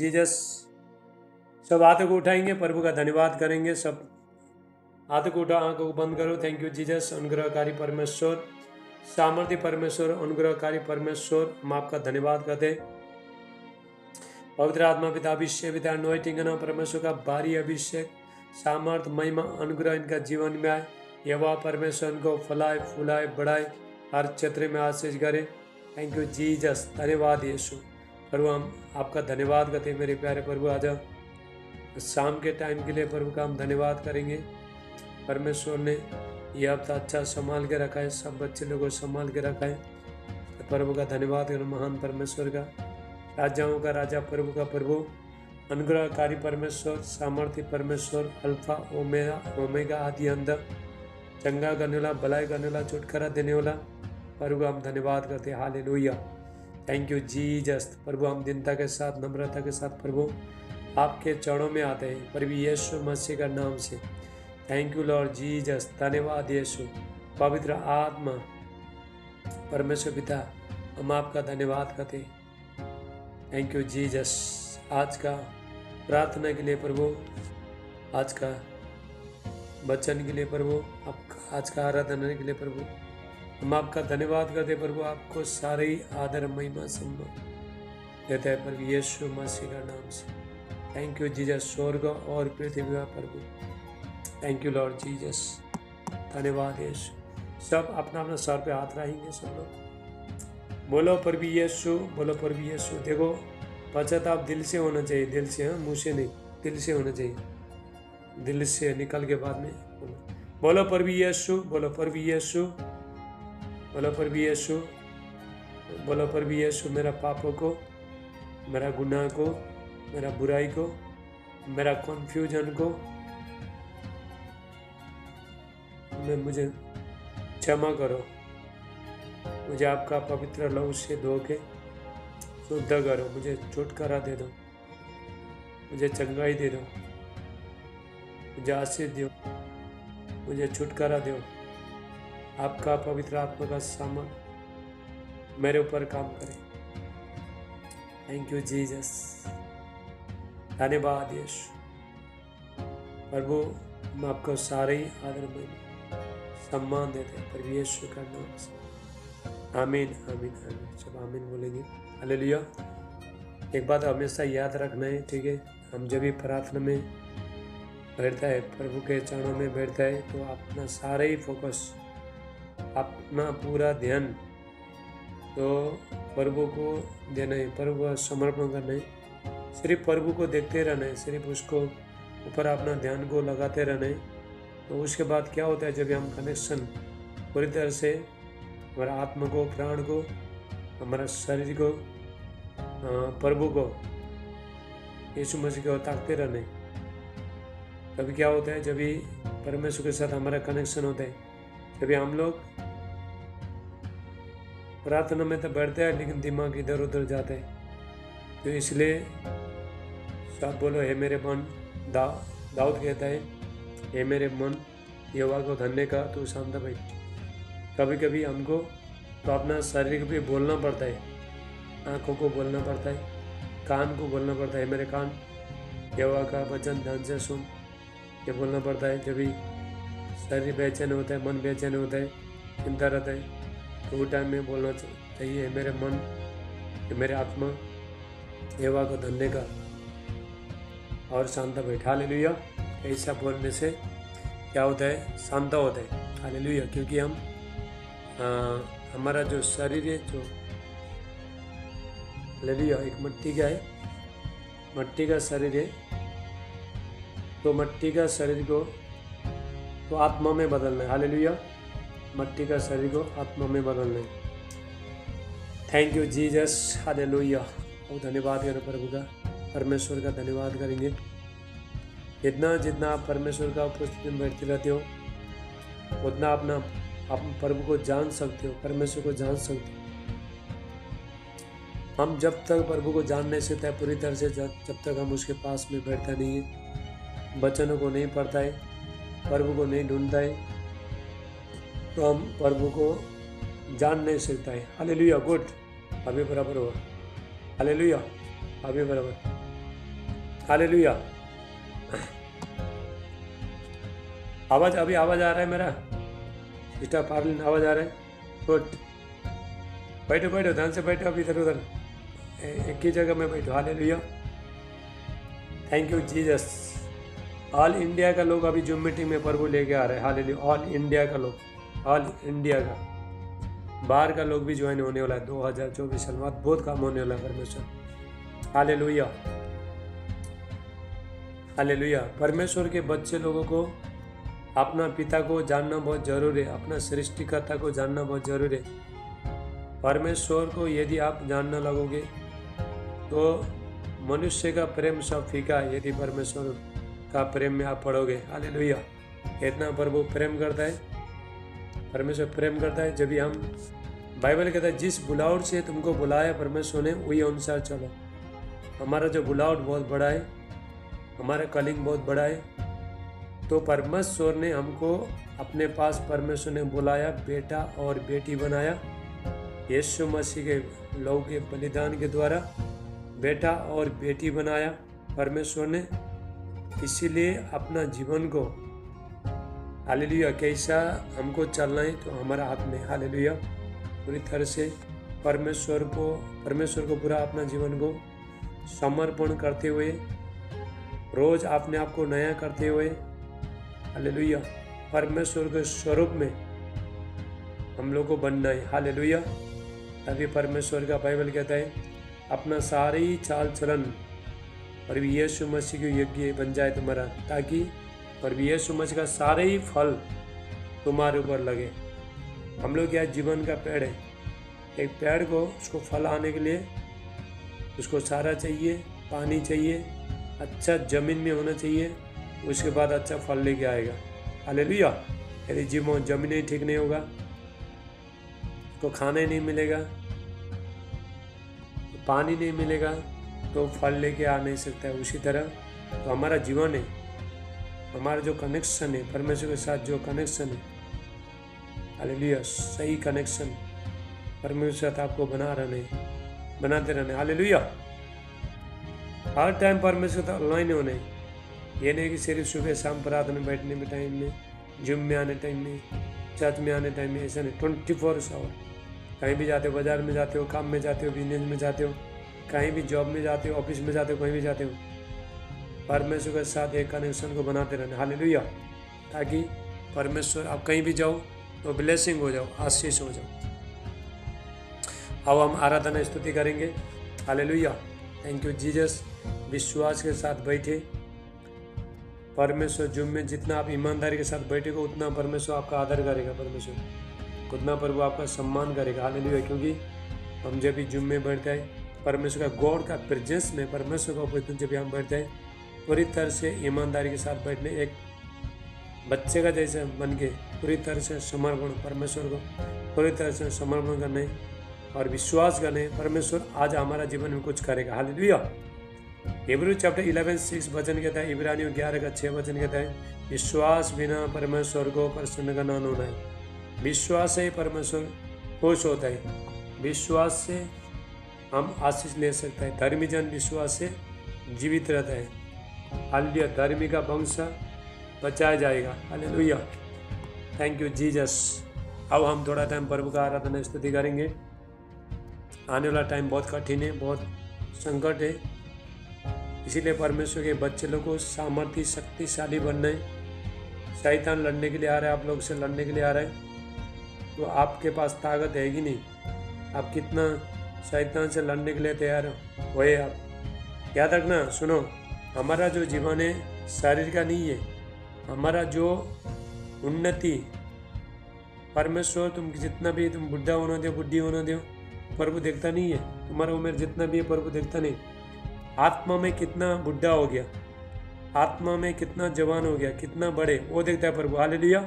Jesus. सब हाथों को उठाएंगे, प्रभु का धन्यवाद करेंगे। सब हाथों को उठा, आंखों को बंद करो। Thank you Jesus. अनुग्रहकारी परमेश्वर, सामर्थ्य परमेश्वर, अनुग्रहकारी परमेश्वर, हम आपका धन्यवाद करते हैं। पवित्र आत्मा पिता अभिषेक, पिता अनॉइंटिंग ना, परमेश्वर का भारी अभिषेक, सामर्थ, महिमा, अनुग्रह इनका जीवन में आए। यहोवा परमेश्वर इनको फलाए, फुलाए, बढ़ाए, हर क्षेत्र में आशीष करे। Thank you Jesus. धन्यवाद यीशु। प्रभु हम आपका धन्यवाद करते हैं मेरे प्यारे प्रभु। आज शाम के टाइम के लिए प्रभु का हम धन्यवाद करेंगे। परमेश्वर ने यह हफ्ता अच्छा संभाल के रखा है, सब बच्चे लोगों को संभाल के रखा है। तो प्रभु का धन्यवाद करो, महान परमेश्वर का, राजाओं का राजा, प्रभु का प्रभु, अनुग्रहकारी परमेश्वर, सामर्थ्य परमेश्वर, अल्फा ओमेगा, आदि अंत, चंगा करने वाला, भलाई करने वाला, छुटकारा देने वाला, प्रभु का हम धन्यवाद करते हैं। हालेलुया। Thank you Jesus. प्रभु हम दीनता के साथ, नम्रता के साथ प्रभु आपके चरणों में आते हैं, प्रभु यीशु मसीह का नाम से। Thank you Lord Jesus. धन्यवाद यीशु। पवित्र आत्मा परमेश्वर पिता, हम आपका धन्यवाद करते हैं। Thank you Jesus. आज का प्रार्थना के लिए प्रभु, आज का वचन के लिए प्रभु, आपका आज का आराधना के लिए प्रभु, हम आपका धन्यवाद करते प्रभु। आपको सारी आदर, महिमा, सम्मान देता है प्रभु यीशु मसीह का नाम से। Thank you Jesus. स्वर्ग और पृथ्वी का प्रभु, थैंक यू लॉर्ड जीसस। धन्यवाद यीशु। सब अपना अपना सर पे हाथ रखेंगे सब लोग। बोलो प्रभु यीशु, बोलो प्रभु यीशु। देखो पश्चाताप दिल से होना चाहिए, दिल से, हाँ, मुँह से नहीं, दिल से होना चाहिए। दिल से निकल के बाद में बोलो प्रभु यीशु, बोलो प्रभु यीशु, बोलो प्रभु यीशु, बोलो प्रभु यीशु। मेरा पापों को, मेरा गुनाह को, मेरा बुराई को, मेरा कन्फ्यूजन को मुझे क्षमा करो। मुझे आपका पवित्र लहू से धो के शुद्ध करो। मुझे छुटकारा दे दो, मुझे चंगाई दे दो, मुझे आशीष दो, मुझे छुटकारा दो। आपका पवित्र आत्मा का सामर्थ मेरे ऊपर काम करे। Thank you Jesus. धन्यवाद यीशु। प्रभु हम आपको सारे ही आदर में सम्मान देते हैं प्रभु यीशु का नाम से। आमीन, आमीन, आमीन। सब आमीन बोलेंगे। हालेलुया। एक बात हमेशा याद रखना है, ठीक है। हम जब भी प्रार्थना में बैठता है, प्रभु के चरणों में बैठता है, तो अपना सारे ही फोकस, अपना पूरा ध्यान तो प्रभु को देना है, प्रभु को समर्पण करना है। सिर्फ प्रभु को देखते रहना है, सिर्फ उसको ऊपर अपना ध्यान को लगाते रहना है। तो उसके बाद क्या होता है, जब हम कनेक्शन पूरी तरह से हमारा आत्मा को, प्राण को, हमारा शरीर को, प्रभु को, यीशु मसीह को ताकते रहने, तभी क्या होता है, जब भी परमेश्वर के साथ हमारा कनेक्शन होता है, जब हम लोग प्रार्थना में तो बैठते हैं लेकिन दिमाग इधर उधर जाता है। तो इसलिए सब बोलो, हे मेरे मन, दाऊद कहता है, हे मेरे मन यहोवा को धन्य का तू शांत भाई। कभी कभी हमको तो अपना शरीर भी बोलना पड़ता है, आँखों को बोलना पड़ता है, कान को बोलना पड़ता है, मेरे कान यहोवा का वचन ध्यान से सुन, ये बोलना पड़ता है। जब भी शरीर बेचैन होता है, मन बेचैन होता है, चिंता रहता है, तो वो टाइम में बोलना चाहिए, मेरे मन, मेरे आत्मा यहोवा को धन्य का और शांत बैठ। हालेलुया। ऐसा बोलने से क्या होता है, शांत होता है। हालेलुया। क्योंकि हम हमारा जो शरीर है, जो हालेलुया, एक मिट्टी का है, मिट्टी का शरीर है, तो मिट्टी का शरीर को तो आत्मा में बदलना है। हालेलुया। मिट्टी का शरीर को आत्मा में बदलना है। Thank you Jesus. हालेलुया। बहुत धन्यवाद करें प्रभु का, परमेश्वर का धन्यवाद करेंगे। जितना जितना आप परमेश्वर का उपस्थिति में बैठते रहते हो, उतना आप प्रभु को जान सकते हो, परमेश्वर को जान सकते हो। हम जब तक प्रभु को जान नहीं सकते पूरी तरह से, जब तक हम उसके पास में बैठता नहीं है, वचनों को नहीं पढ़ता है, प्रभु को नहीं ढूंढता है, तो हम प्रभु को जान नहीं सकता है। हालेलुया। गुड। अभी बराबर हुआ। हालेलुया। अभी बराबर। हालेलुया। अभी आवाज आ रहा है मेरा? सिस्टर पार्लिन आवाज आ रहा है? गुड। बैठो बैठो, ध्यान से बैठो, अभी इधर उधर एक ही जगह में बैठो। Hallelujah, thank you Jesus. All India का लोग अभी जूम मीटिंग में प्रभु लेके आ रहे हैं। हालेलुया, ऑल इंडिया का लोग, ऑल इंडिया का, बाहर का लोग भी ज्वाइन होने वाला है। 2024 साल बाद बहुत काम होने वाला है परमेश्वर। Hallelujah, hallelujah. परमेश्वर के बच्चे लोगों को अपना पिता को जानना बहुत जरूरी है, अपना सृष्टिकर्ता को जानना बहुत जरूरी है। परमेश्वर को यदि आप जानना लगोगे तो मनुष्य का प्रेम सब फीका है, यदि परमेश्वर का प्रेम में आप पढ़ोगे। हालेलुया, इतना प्रभु प्रेम करता है, परमेश्वर प्रेम करता है। जब भी हम, बाइबल कहता है जिस बुलावट से तुमको बुलाया परमेश्वर ने वही अनुसार चलो। हमारा जो बुलावट बहुत बड़ा है, हमारा कलिंग बहुत बड़ा है, तो परमेश्वर ने हमको अपने पास, परमेश्वर ने बुलाया, बेटा और बेटी बनाया। यीशु मसीह के लहू के बलिदान के द्वारा बेटा और बेटी बनाया परमेश्वर ने। इसीलिए अपना जीवन को, हालेलुया, कैसा हमको चलना है तो हमारा हाथ में। हालेलुया, पूरी तरह से परमेश्वर को पूरा अपना जीवन को समर्पण करते हुए, रोज अपने आप को नया करते हुए, हालेलुया, परमेश्वर के स्वरूप में हम लोग को बनना है। हालेलुया, तभी परमेश्वर का बाइबल कहता है अपना सारी चाल चलन और भी यीशु मसीह के योग्य बन जाए तुम्हारा, ताकि और भी यीशु मसीह का सारे ही फल तुम्हारे ऊपर लगे। हम लोग क्या जीवन का पेड़ है, एक पेड़ को उसको फल आने के लिए उसको सारा चाहिए, पानी चाहिए, अच्छा जमीन में होना चाहिए, उसके बाद अच्छा फल लेके आएगा। हालेलुया, यदि जमीन ही ठीक नहीं होगा, तो खाना ही नहीं मिलेगा, तो पानी नहीं मिलेगा, तो फल लेके आ नहीं सकता है। उसी तरह तो हमारा जीवन है, हमारा जो कनेक्शन है परमेश्वर के साथ, जो कनेक्शन है, हालेलुया, सही कनेक्शन परमेश्वर के साथ आपको बनाते रहना। हालेलुया, हर टाइम परमेश्वर के साथ ऑनलाइन होना है। ये नहीं कि सिर्फ सुबह शाम प्रार्थना में बैठने में टाइम में, जिम में आने टाइम में, चर्च में आने टाइम में, ऐसा नहीं। 24 आवर कहीं भी जाते हो, बाजार में जाते हो, काम में जाते हो, बिजनेस में जाते हो, कहीं भी जॉब में जाते हो, ऑफिस में जाते हो, कहीं भी जाते हो, परमेश्वर के साथ एक कनेक्शन को बनाते रहना। हालेलुया, ताकि परमेश्वर आप कहीं भी जाओ तो ब्लेसिंग हो जाओ, आशीष हो जाओ। अब हम आराधना स्तुति करेंगे। Hallelujah, thank you Jesus. विश्वास के साथ बैठे, परमेश्वर जुम में जितना आप ईमानदारी के साथ बैठेगा उतना परमेश्वर आपका आदर करेगा, परमेश्वर उतना प्रभु आपका सम्मान करेगा। हालेलुया, क्योंकि हम जब भी जुम में बैठते हैं परमेश्वर का, गॉड का प्रेजेंस में, परमेश्वर का उपस्थिति जब भी हम बैठते हैं, पूरी तरह से ईमानदारी के साथ बैठने, एक बच्चे का जैसे बन के पूरी तरह से समर्पण, परमेश्वर को पूरी तरह से समर्पण करने और विश्वास करने, परमेश्वर आज हमारा जीवन में कुछ करेगा। हालेलुया। हिब्रू चैप्टर 11:6 वचन कहता है, इब्रानियों 11:6 वचन कहता है, विश्वास बिना परमेश्वर को प्रसन्न करना होना है। विश्वास से परमेश्वर खुश होता है, विश्वास से हम आशीष ले सकते हैं। धर्मी जन विश्वास से जीवित रहता है। हालेलुया, धर्मी का वंश बचाया जाएगा। Hallelujah, thank you Jesus. अब हम थोड़ा टाइम प्रभु का आराधना स्तुति करेंगे। आने वाला टाइम बहुत कठिन है, बहुत संकट है, इसीलिए परमेश्वर के बच्चे लोग को सामर्थ्य शक्तिशाली बनना है। शैतान लड़ने के लिए आ रहा है, आप लोग से लड़ने के लिए आ रहा है, तो आपके पास ताकत है कि नहीं? आप कितना शैतान से लड़ने के लिए तैयार हो, वही आप याद रखना। सुनो, हमारा जो जीवन है शरीर का नहीं है, हमारा जो उन्नति परमेश्वर, तुम जितना भी तुम बुढ़ा होना दो, बुढ़ी होना दो, प्रभु देखता नहीं है। तुम्हारा उम्र जितना भी है प्रभु देखता नहीं। आत्मा में कितना बुढ़ा हो गया, आत्मा में कितना जवान हो गया, कितना बड़े, वो देखता है प्रभु। हालेलुया,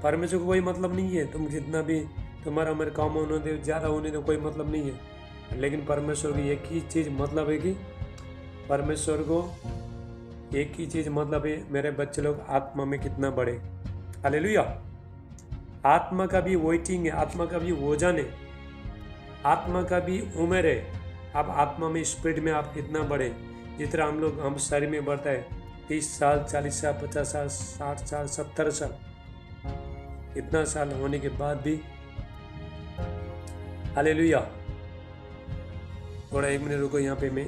परमेश्वर को कोई मतलब नहीं है तुम जितना भी तुम्हारा उम्र कम होने दो, ज़्यादा होने दो, कोई मतलब नहीं है। लेकिन परमेश्वर की एक ही चीज़ मतलब है कि परमेश्वर को एक ही चीज़ मतलब है, मेरे बच्चे लोग आत्मा में कितना बड़े। हालेलुया, आत्मा का भी वेटिंग है, आत्मा का भी वजन है, आत्मा का भी उम्र है। आप आत्मा में स्पीड में आप कितना बढ़े, जितना हम शरीर में बढ़ता है 30 साल 40 साल 50 साल 60 साल 70 साल, इतना साल होने के बाद भी हालेलुया। थोड़ा 1 मिनट रुको, यहाँ पे मैं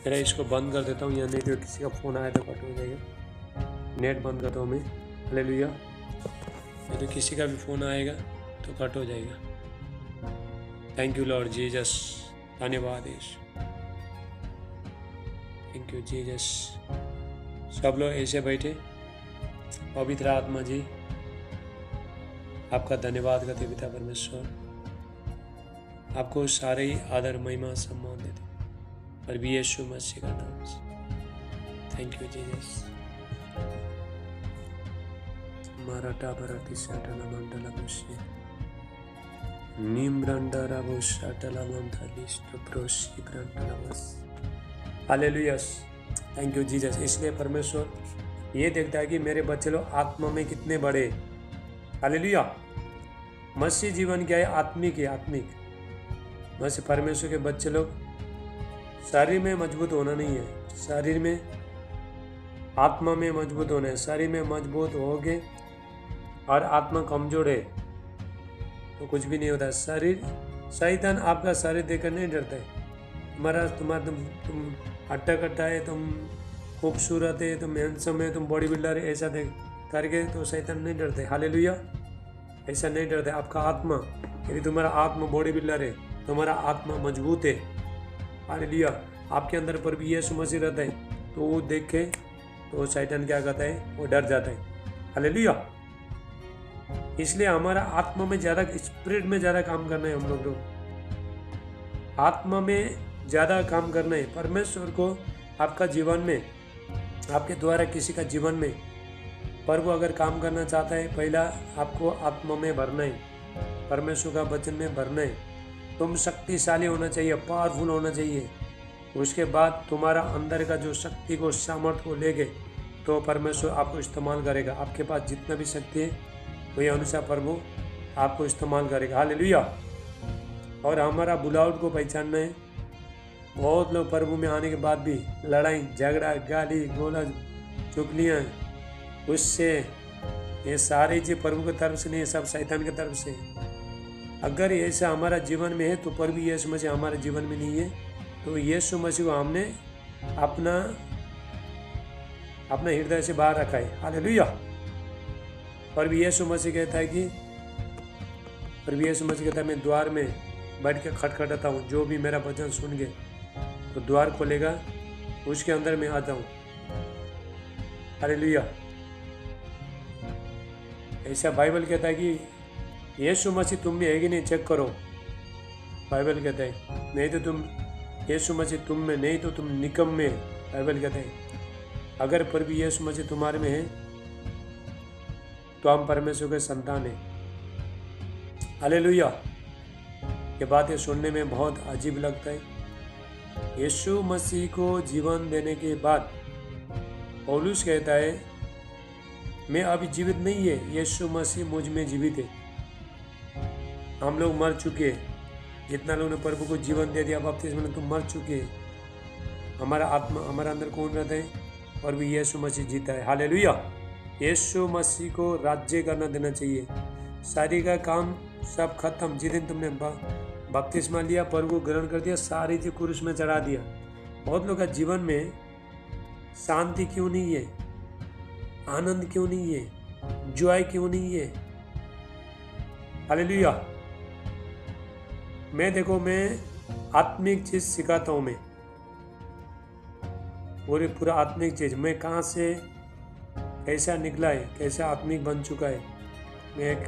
मेरा इसको बंद कर देता हूँ, यहाँ नहीं तो किसी का फ़ोन आया तो कट हो जाएगा। नेट बंद करता हूँ मैं, हालेलुया। नहीं तो किसी का भी फ़ोन आएगा तो कट हो जाएगा। थैंक यू लॉर्ड जीसस, धन्यवाद यीशु, थैंक यू जीसस। सब लोग ऐसे बैठे। पवित्र आत्मा जी, आपका धन्यवाद करते पिता परमेश्वर, आपको सारे ही आदर महिमा सम्मान देते और भी यीशु मसीह का नाम से। Thank you Jesus. माराटा बराती साटला मंडला बुशी निम्रंडरा बुशाटला मंडलिस्ट प्रोशी ब्रंडला बस। Hallelujah, thank you Jesus. इसलिए परमेश्वर ये देखता है कि मेरे बच्चे लोग आत्मा में कितने बड़े। हालेलुया। मसीह जीवन क्या है? आत्मिक है, आत्मिक। मसीह परमेश्वर के बच्चे लोग शरीर में मजबूत होना नहीं है, शरीर में आत्मा में मजबूत होना है। शरीर में मजबूत होगे और आत्मा कमजोर है तो कुछ भी नहीं होता। शरीर, शैतान आपका शरीर देखकर नहीं डरता है। तुम हट्टा कट्टा है, तुम खूबसूरत है, तुम हैंडसम है, तुम बॉडी बिल्डर है, ऐसा देख करके तो शैतान नहीं डरते। हालेलुया, ऐसा नहीं डरते। आपका आत्मा, यदि तुम्हारा आत्मा बॉडी बिल्डर है, तुम्हारा आत्मा मजबूत है, हालेलुया, आपके अंदर पर भी यीशु मसीह रहता है, तो वो देख के तो शैतान क्या कहता है? वो डर जाता है। हालेलुया। इसलिए हमारा आत्मा में ज़्यादा, स्पिरिट में ज़्यादा काम करना है। हम लोग आत्मा में ज़्यादा काम करना है। परमेश्वर को आपका जीवन में, आपके द्वारा किसी का जीवन में प्रभु अगर काम करना चाहता है, पहला आपको आत्मा में भरना है, परमेश्वर का वचन में भरना है। तुम शक्तिशाली होना चाहिए, पावरफुल होना चाहिए। उसके बाद तुम्हारा अंदर का जो शक्ति को, सामर्थ्य को लेके तो परमेश्वर आपको इस्तेमाल करेगा। आपके पास जितना भी शक्ति है वही अनुसार प्रभु आपको इस्तेमाल करेगा। हालेलुया। और हमारा बुलावट को पहचानना है। बहुत लोग प्रभु में आने के बाद भी लड़ाई झगड़ा, गाली गलौज, चुगलियाँ, उससे, ये सारी चीज़ प्रभु की तरफ से नहीं, सब शैतान की तरफ से। अगर ऐसा हमारा जीवन में है तो प्रभु यीशु मसीह हमारे जीवन में नहीं है, तो यीशु मसीह को हमने अपना हृदय से बाहर रखा है। हालेलुया। प्रभु यीशु मसीह कहता है कि मैं द्वार में बैठ के खटखटाता हूँ, जो भी मेरा वचन सुन के तो द्वार खोलेगा, उसके अंदर मैं आता हूँ। हालेलुया। ऐसा बाइबल कहता है कि यीशु मसीह तुम में है कि नहीं, चेक करो। बाइबल कहता है नहीं तो तुम, यीशु मसीह तुम में नहीं तो तुम निकम में। बाइबल कहता है अगर प्रभु यीशु मसीह तुम्हारे में है तो हम परमेश्वर के संतान हैं। हालेलुया। ये बातें सुनने में बहुत अजीब लगता है। यीशु मसीह को जीवन देने के बाद पौलुस कहता है मैं अभी जीवित नहीं है, यीशु मसीह मुझ में जीवित है। हम लोग मर चुके हैं। जितना लोगों ने प्रभु को जीवन दे दिया बपतिस्मा में, तुम मर चुके हैं। हमारा आत्मा, हमारा अंदर कौन रहता है? प्रभु यीशु मसीह जीता है। हालेलुया। यीशु मसीह को राज्य करना देना चाहिए। सारी का काम सब खत्म। जिस दिन तुमने बपतिस्मा लिया, प्रभु को ग्रहण कर दिया, सारी चीज क्रूस में चढ़ा दिया। बहुत लोग का जीवन में शांति क्यों नहीं है? आनंद क्यों नहीं है? जॉय क्यों नहीं है? हालेलुया। मैं आत्मिक चीज सिखाता हूँ। मैं पूरा आत्मिक चीज, मैं कहाँ से कैसा निकला है, कैसा आत्मिक बन चुका है, मैं एक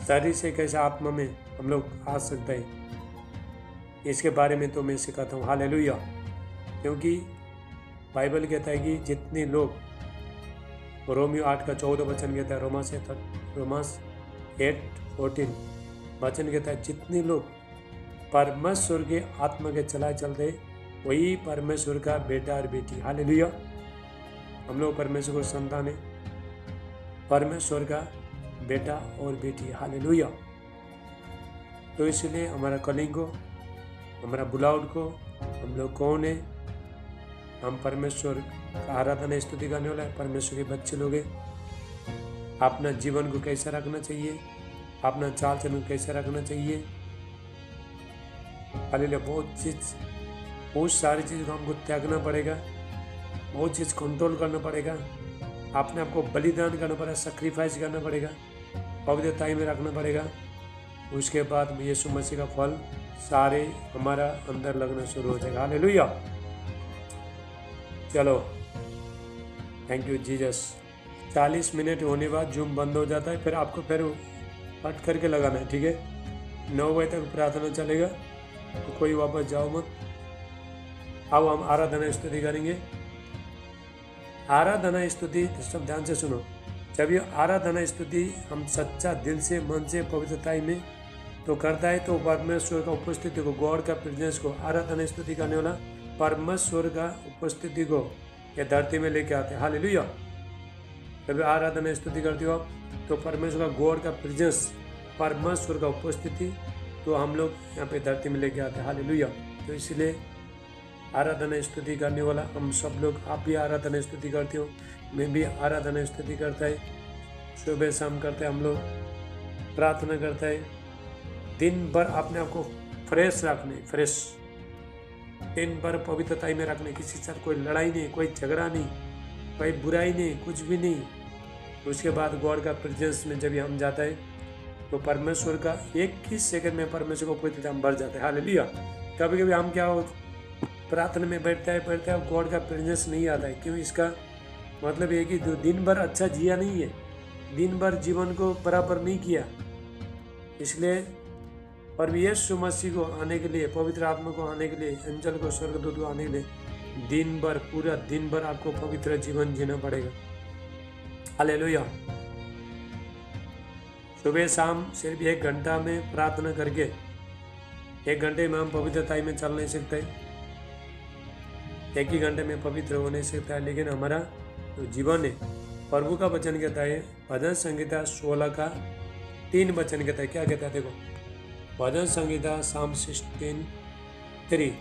शरीर से कैसा आत्मा में हम लोग आ सकते हैं, इसके बारे में तो मैं सिखाता हूँ। हालेलुया। क्योंकि बाइबल कहता है कि जितने लोग, रोमियो 8:14 वचन कहता है, रोमास 8:14 वचन कहता है जितने लोग परमेश्वर के आत्मा के चलाए चलते वही परमेश्वर का बेटा और बेटी। हालेलुया। हम लोग परमेश्वर को संतान है, परमेश्वर का बेटा और बेटी। हालेलुया। तो इसलिए हमारा कलिंग को, हमारा बुलावट को हम लोग कौन है? हम परमेश्वर का आराधना स्तुति करने वाला है, परमेश्वर के बच्चे लोग हैं। अपना जीवन को कैसा रखना चाहिए, अपना चाल चलन कैसा रखना चाहिए। हालेलुया। बहुत सारी चीज़ को हमको त्यागना पड़ेगा, बहुत चीज़ कंट्रोल करना पड़ेगा, अपने आप को बलिदान करना पड़ेगा, सेक्रीफाइस करना पड़ेगा, पवित्रता में रखना पड़ेगा। उसके बाद यीशु मसीह का फल सारे हमारा अंदर लगना शुरू हो जाएगा। हालेलुया। चलो, थैंक यू जीसस। 40 मिनट होने बाद जूम बंद हो जाता है, फिर आपको फिर कट करके लगाना है, ठीक है। 9 बजे तक प्रार्थना चलेगा, तो कोई वापस जाओ मत। अब हम आराधना स्तुति करेंगे। आराधना स्तुति, सब ध्यान से सुनो। जब ये आराधना स्तुति हम सच्चा दिल से, मन से, पवित्रता में तो करता है, तो परमेश्वर का उपस्थिति को, गॉड का प्रेजेंस को, आराधना स्तुति करने वाला परमेश्वर का उपस्थिति को ये धरती में लेके आते हैं। हालेलुया। जब आराधना स्तुति करते हो आप, तो परमेश्वर का, गॉड का प्रेजेंस, परमेश्वर का उपस्थिति तो हम लोग यहाँ पे धरती में लेके आते हैं। हालेलुया। तो इसलिए आराधना स्तुति करने वाला हम सब लोग, आप भी आराधना स्तुति करते हो, मैं भी आराधना स्तुति करता है, सुबह शाम करते हैं, हम लोग प्रार्थना करता है। दिन भर अपने आप को फ्रेश रखने, फ्रेश दिन भर पवित्रता में रखने, किसी के साथ कोई लड़ाई नहीं, कोई झगड़ा नहीं, कोई बुराई नहीं, कुछ भी नहीं। उसके बाद गॉड का प्रेजेंस में जब हम जाता है, तो परमेश्वर का 1 सेकंड में परमेश्वर को पवित्रता में भर जाता है। हालेलुया। कभी कभी हम क्या हो, प्रार्थना में बैठता है, गॉड का प्रेजेंस नहीं आता है। क्यों? इसका मतलब ये कि दिन भर अच्छा जिया नहीं है, दिन भर जीवन को बराबर नहीं किया। इसलिए और यीशु मसीह को आने के लिए, पवित्र आत्मा को आने के लिए, एंजल को, स्वर्गदूत को आने के लिए दिन भर, पूरा दिन भर आपको पवित्र जीवन जीना पड़ेगा। हालेलुया। सुबह शाम सिर्फ 1 घंटा में प्रार्थना करके 1 घंटे में हम पवित्रता में चल नहीं सकते, 1 ही घंटे में पवित्र हो नहीं सकता है। लेकिन हमारा जो जीवन है, प्रभु का वचन कहता है, भजन संहिता 16 का 3 वचन कहता है। क्या कहता है? देखो, भजन संहिता Psalm 16:3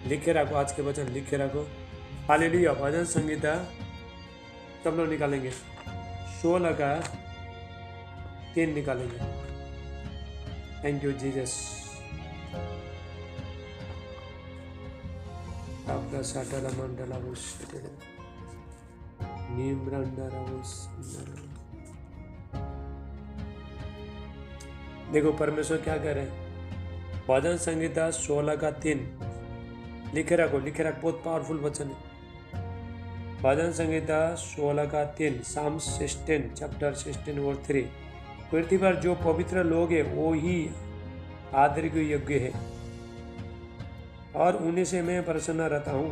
लिखे रखो, आज के वचन लिखे रखो। हालेलुया। भजन संहिता सब लोग निकालेंगे, 16 का 3 निकालेंगे। Thank you Jesus. आपका साटाला मंडला देखो परमेश्वर क्या कह रहे हैं। भजन संहिता 16 का 3 लिखे रखो, बहुत पावरफुल वचन है। भजन संहिता 16 का 3, Psalm 16 चैप्टर 16 और 3। पृथ्वी पर जो पवित्र लोग हैं वो ही आदर के योग्य है, और उन्हीं से मैं प्रसन्न रहता हूँ।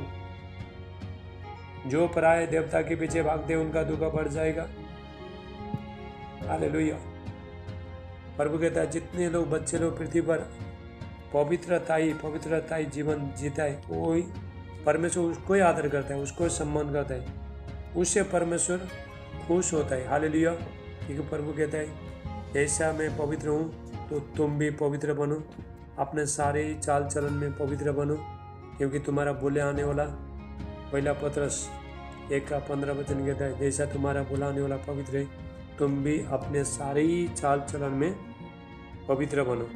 जो पराये देवता के पीछे भागते उनका दुख बढ़ जाएगा। हालेलुया। प्रभु कहता है, जितने लोग, बच्चे लोग पृथ्वी पर पवित्रताई जीवन जीता है, वो ही परमेश्वर उसको ही आदर करता है, उसको सम्मान करता है, उससे परमेश्वर खुश होता है। हालेलुया। क्योंकि प्रभु कहता है, जैसा मैं पवित्र हूँ तो तुम भी पवित्र बनो, अपने सारे चाल चलन में पवित्र बनो, क्योंकि तुम्हारा बोले आने वाला, पहला पत्रस 1 का 15 वचन कहता है, जैसा तुम्हारा बोला आने वाला पवित्र है, तुम भी अपने सारे ही चाल चलन में पवित्र बनो।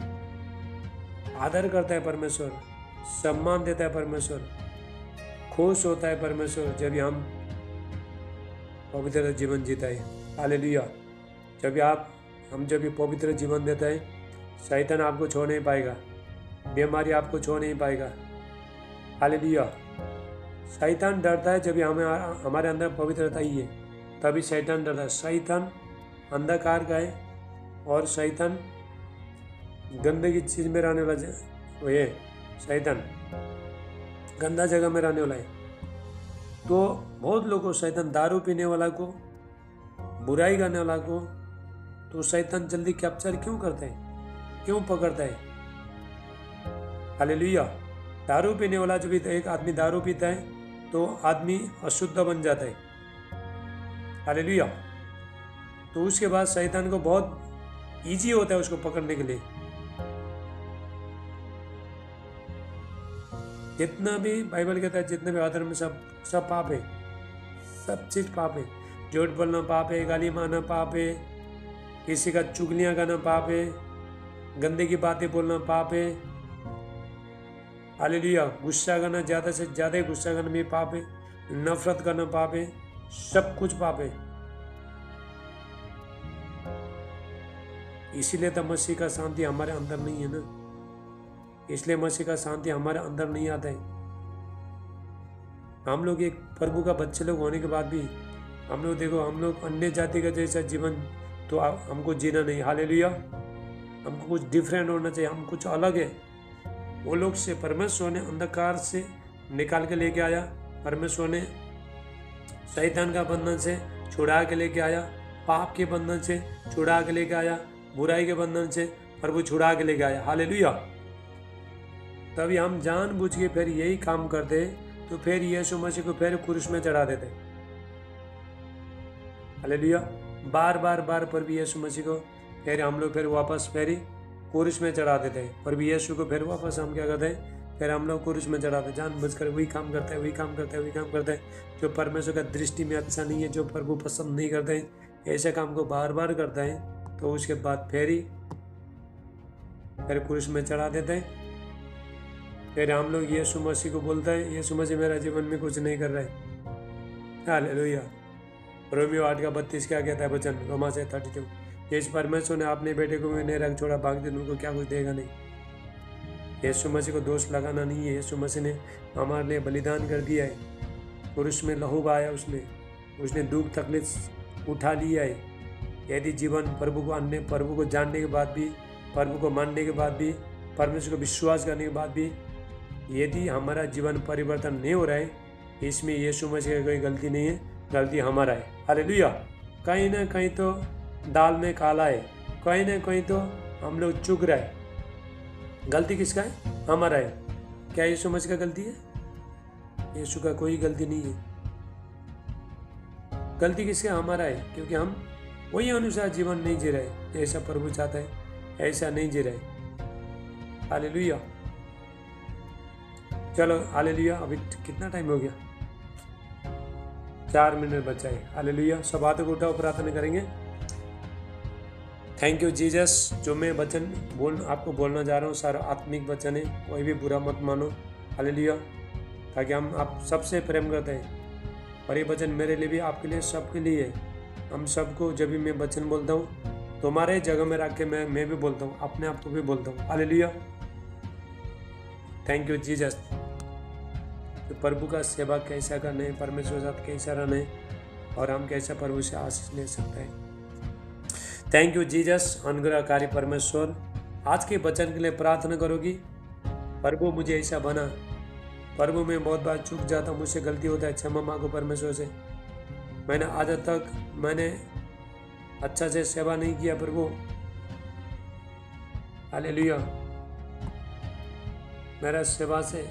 आदर करता है परमेश्वर, सम्मान देता है परमेश्वर, खुश होता है परमेश्वर जब हम पवित्र जीवन जीता है। हालेलुया। जब भी पवित्र जीवन देता है, शैतान आपको छोड़ नहीं पाएगा, बीमारी आपको छोड़ नहीं पाएगा। हालेलुया। शैतान डरता है जब हमारे अंदर पवित्रता ही है, तभी शैतान डरता है। शैतान अंधकार का है, और शैतान गंदगी चीज में रहने वाला वो है। शैतान गंदा जगह में रहने वाला है। तो बहुत लोगों को, शैतान दारू पीने वाला को, बुराई करने वाला को, तो शैतान जल्दी कैप्चर क्यों करता है, क्यों पकड़ता है? हालेलुया। दारू पीने वाला जब एक आदमी दारू पीता है तो आदमी अशुद्ध बन जाता है। हालेलुया। तो उसके बाद शैतान को बहुत इजी होता है उसको पकड़ने के लिए। जितना भी बाइबल कहता है, जितने भी अधर्म सब सब पाप है, सब चीज पाप है। झूठ बोलना पाप है, गाली मारना पाप है, किसी का चुगलियां करना पाप है, गंदे की बातें बोलना पाप है। हालेलुया। गुस्सा करना, ज्यादा से ज्यादा गुस्सा करना भी पाप है, नफरत करना पाप है, सब कुछ पाप है। इसीलिए तो मसीह का शांति हमारे अंदर नहीं है ना, इसलिए मसीह का शांति हमारे अंदर नहीं आता है। हम लोग एक प्रभु का बच्चे लोग होने के बाद भी हम लोग देखो, हम लोग अन्य जाति का जैसा जीवन तो हमको जीना नहीं। हालेलुया। हमको कुछ डिफरेंट होना चाहिए, हम कुछ अलग है। वो लोग से परमेश्वर ने अंधकार से निकाल के लेके आया, परमेश्वर ने शैतान का बंधन से छुड़ा के लेके आया, पाप के बंधन से छुड़ा के लेके आया, बुराई के बंधन से प्रभु छुड़ा के लेके आया। हालेलुया। तभी हम जानबूझ के फिर यही काम करते, तो फिर यीशु मसीह को फिर क्रूस में चढ़ा देते। हालेलुया। बार बार प्रभु यीशु मसीह को फिर हम लोग फिर वापस फिर क्रूस में चढ़ा देते हैं। प्रभु यीशु को फिर वापस हम क्या करते हैं, फिर हम लोग क्रूस में चढ़ाते, जानबूझकर वही काम करते हैं, वही काम करते हैं, वही काम करते हैं जो परमेश्वर का दृष्टि में अच्छा नहीं है, जो प्रभु पसंद नहीं करते हैं। ऐसे काम को बार बार करते हैं, तो उसके बाद फिर क्रूस में चढ़ा देते हैं। फिर हम लोग यीशु मसीह को बोलता है, यीशु मसीह मेरा जीवन में कुछ नहीं कर रहा है। हालेलुया। रोमियो 8:32 क्या कहता है वचन, रोमा से 32, इस परमेश्वर ने अपने बेटे को नहीं रख छोड़ा, भाग दे उनको क्या कुछ देगा नहीं। यीशु मसीह को दोष लगाना नहीं है। यीशु मसीह ने हमारे लिए बलिदान कर दिया है, क्रूस में लहू बहाया, उसने दुख तकलीफ उठा लिया है। यदि जीवन प्रभु को जानने के बाद भी, प्रभु को मानने के बाद भी, परमेश्वर को विश्वास करने के बाद भी यदि हमारा जीवन परिवर्तन नहीं हो रहा है, इसमें यीशु मसीह की कोई गलती नहीं है, गलती हमारा है। हालेलुया। कहीं ना कहीं तो दाल में काला है, कहीं ना कहीं तो हम लोग चुक रहे हैं। गलती किसका है? हमारा है। क्या यीशु मसीह का गलती है? यीशु का कोई गलती नहीं है। गलती किसका? हमारा है, क्योंकि हम वही अनुसार जीवन नहीं जी रहे जैसा प्रभु चाहता है, ऐसा नहीं जी रहे। हालेलुया। चलो हालेलुया। अभी कितना टाइम हो गया? 4 मिनट बचा है। हालेलुया। सब हाथों को उठाओ, प्रार्थना करेंगे। Thank you Jesus. जो मैं वचन आपको बोलना जा रहा हूँ सारा आत्मिक वचन है, कोई भी बुरा मत मानो। हालेलुया। ताकि हम आप सबसे प्रेम करते हैं, और ये वचन मेरे लिए भी, आपके लिए, सबके लिए है। हम सबको जब भी मैं वचन बोलता हूँ, तुम्हारे जगह में रख के मैं भी बोलता हूँ, अपने आप को भी बोलता हूँ। हालेलुया। Thank you Jesus. तो प्रभु का सेवा कैसा करना है, परमेश्वर के साथ कैसा रहना है, और हम कैसा प्रभु से आशीष ले सकते हैं। Thank you Jesus. अनुग्रहकारी परमेश्वर, आज के वचन के लिए प्रार्थना करोगी। प्रभु मुझे ऐसा बना। प्रभु मैं बहुत बार चूक जाता हूँ, मुझसे गलती होता है, क्षमा मांगो परमेश्वर से। मैंने आज तक अच्छा से सेवा नहीं किया प्रभु। हालेलुया। मेरा सेवा से,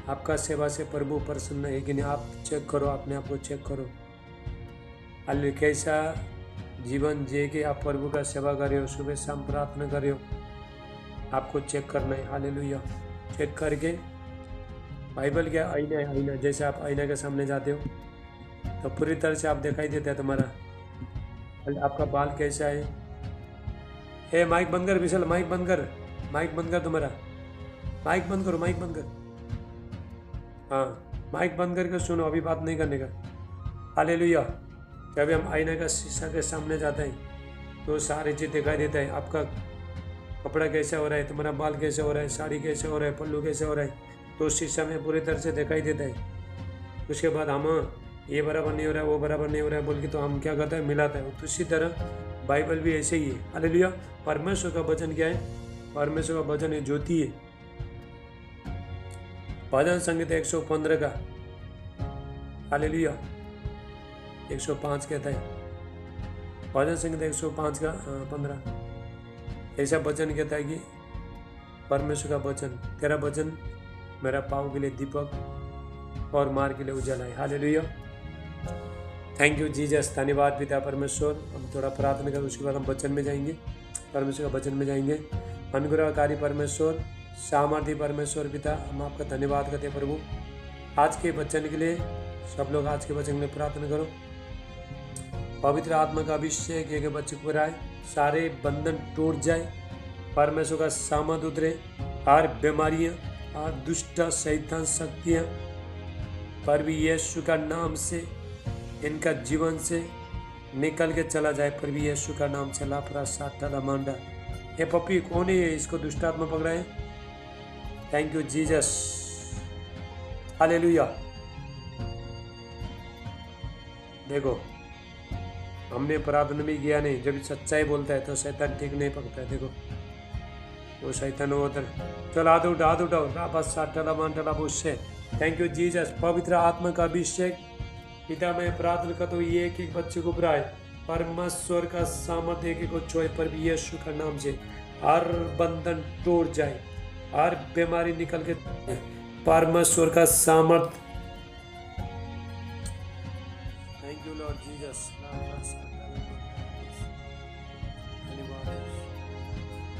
आपका सेवा से प्रभु प्रसन्न है कि नहीं, आप चेक करो, अपने आप को चेक करो। हालेलुया। कैसा जीवन जी के आप प्रभु का सेवा कर रहे हो, सुबह शाम प्रार्थना कर रहे हो, आपको चेक करना है। हालेलुया। चेक करके, बाइबल क्या आईना है, आईना जैसे आप आईना के सामने जाते हो तो पूरी तरह से आप दिखाई देता है तुम्हारा, आपका बाल कैसा है। हे माइक बंद कर विशाल, माइक बंद कर, माइक बंद कर, तुम्हारा माइक बंद करो, माइक बंद कर। हाँ, माइक बंद करके सुनो, अभी बात नहीं करने का। हालेलुया। जब हम आईना का शीशा के सामने जाते हैं तो सारी चीज़ दिखाई देता है। आपका कपड़ा कैसा हो रहा है, तुम्हारा बाल कैसा हो रहा है, साड़ी कैसे हो रहा है, पल्लू कैसे हो रहा है, तो शीशा में पूरी तरह से दिखाई देता है। उसके बाद हम ये बराबर नहीं हो रहा है, वो बराबर नहीं हो रहा है बोल के तो हम क्या करते हैं, मिलाते हैं। तो इसी तरह बाइबल भी ऐसे ही है। हालेलुया। परमेश्वर का वचन क्या है? परमेश्वर का वचन है ज्योति है। भजन संगीत 115 का, हालेलुया, 105 कहता है। भजन संगीत 105 का 15 ऐसा वचन कहता है कि परमेश्वर का वचन, तेरा वचन मेरा पाँव के लिए दीपक और मार्ग के लिए उजाला है। हालेलुया। Thank you Jesus. धन्यवाद पिता परमेश्वर। हम थोड़ा प्रार्थना करें, उसके बाद हम वचन में जाएंगे, परमेश्वर का वचन में जाएंगे। अनुग्रहकारी परमेश्वर, सामर्थ्य परमेश्वर पिता, हम आपका धन्यवाद करते हैं प्रभु आज के वचन के लिए। सब लोग आज के वचन के लिए प्रार्थना करो। पवित्र आत्मा का अभिषेक एक बच्चे को आए, सारे बंधन टूट जाए, परमेश्वर का सामर्थ उतरे, हर बीमारियां, हर दुष्ट शैतान शक्तियां पर भी यीशु का नाम से इनका जीवन से निकल के चला जाए। पर भी यीशु का नाम से लापरा साटा मांडा। ये पपी कौन है? इसको दुष्ट आत्मा पकड़ा है। Thank you Jesus, hallelujah. देखो हमने प्रार्थना भी किया नहीं, जब सच्चाई बोलता है तो शैतान ठीक नहीं पकड़ता है। देखो वो शैतान वो उधर। चलो हाथ उठाओ बस साटला मांटला उससे। Thank you Jesus. पवित्र आत्मा का अभिषेक पिता मैं प्रार्थना करता हूँ ये एक बच्चे को बुराए, परमेश्वर का सामर्थ्य एक को छुए, पर भी यीशु का नाम से हर बंधन टूट जाए, हर बीमारी निकल के परमेश्वर का सामर्थ। Thank you Lord Jesus.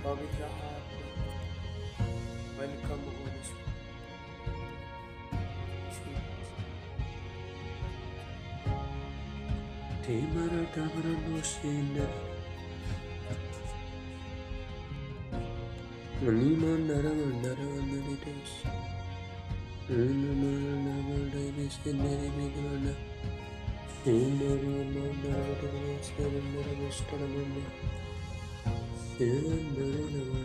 पवित्र आत्मा welcome Holi spirit. Timara tamara no sinna Anima nara naridos Anima nara davis nere bigana Inara nara davis nere mustaramanda Inara nara.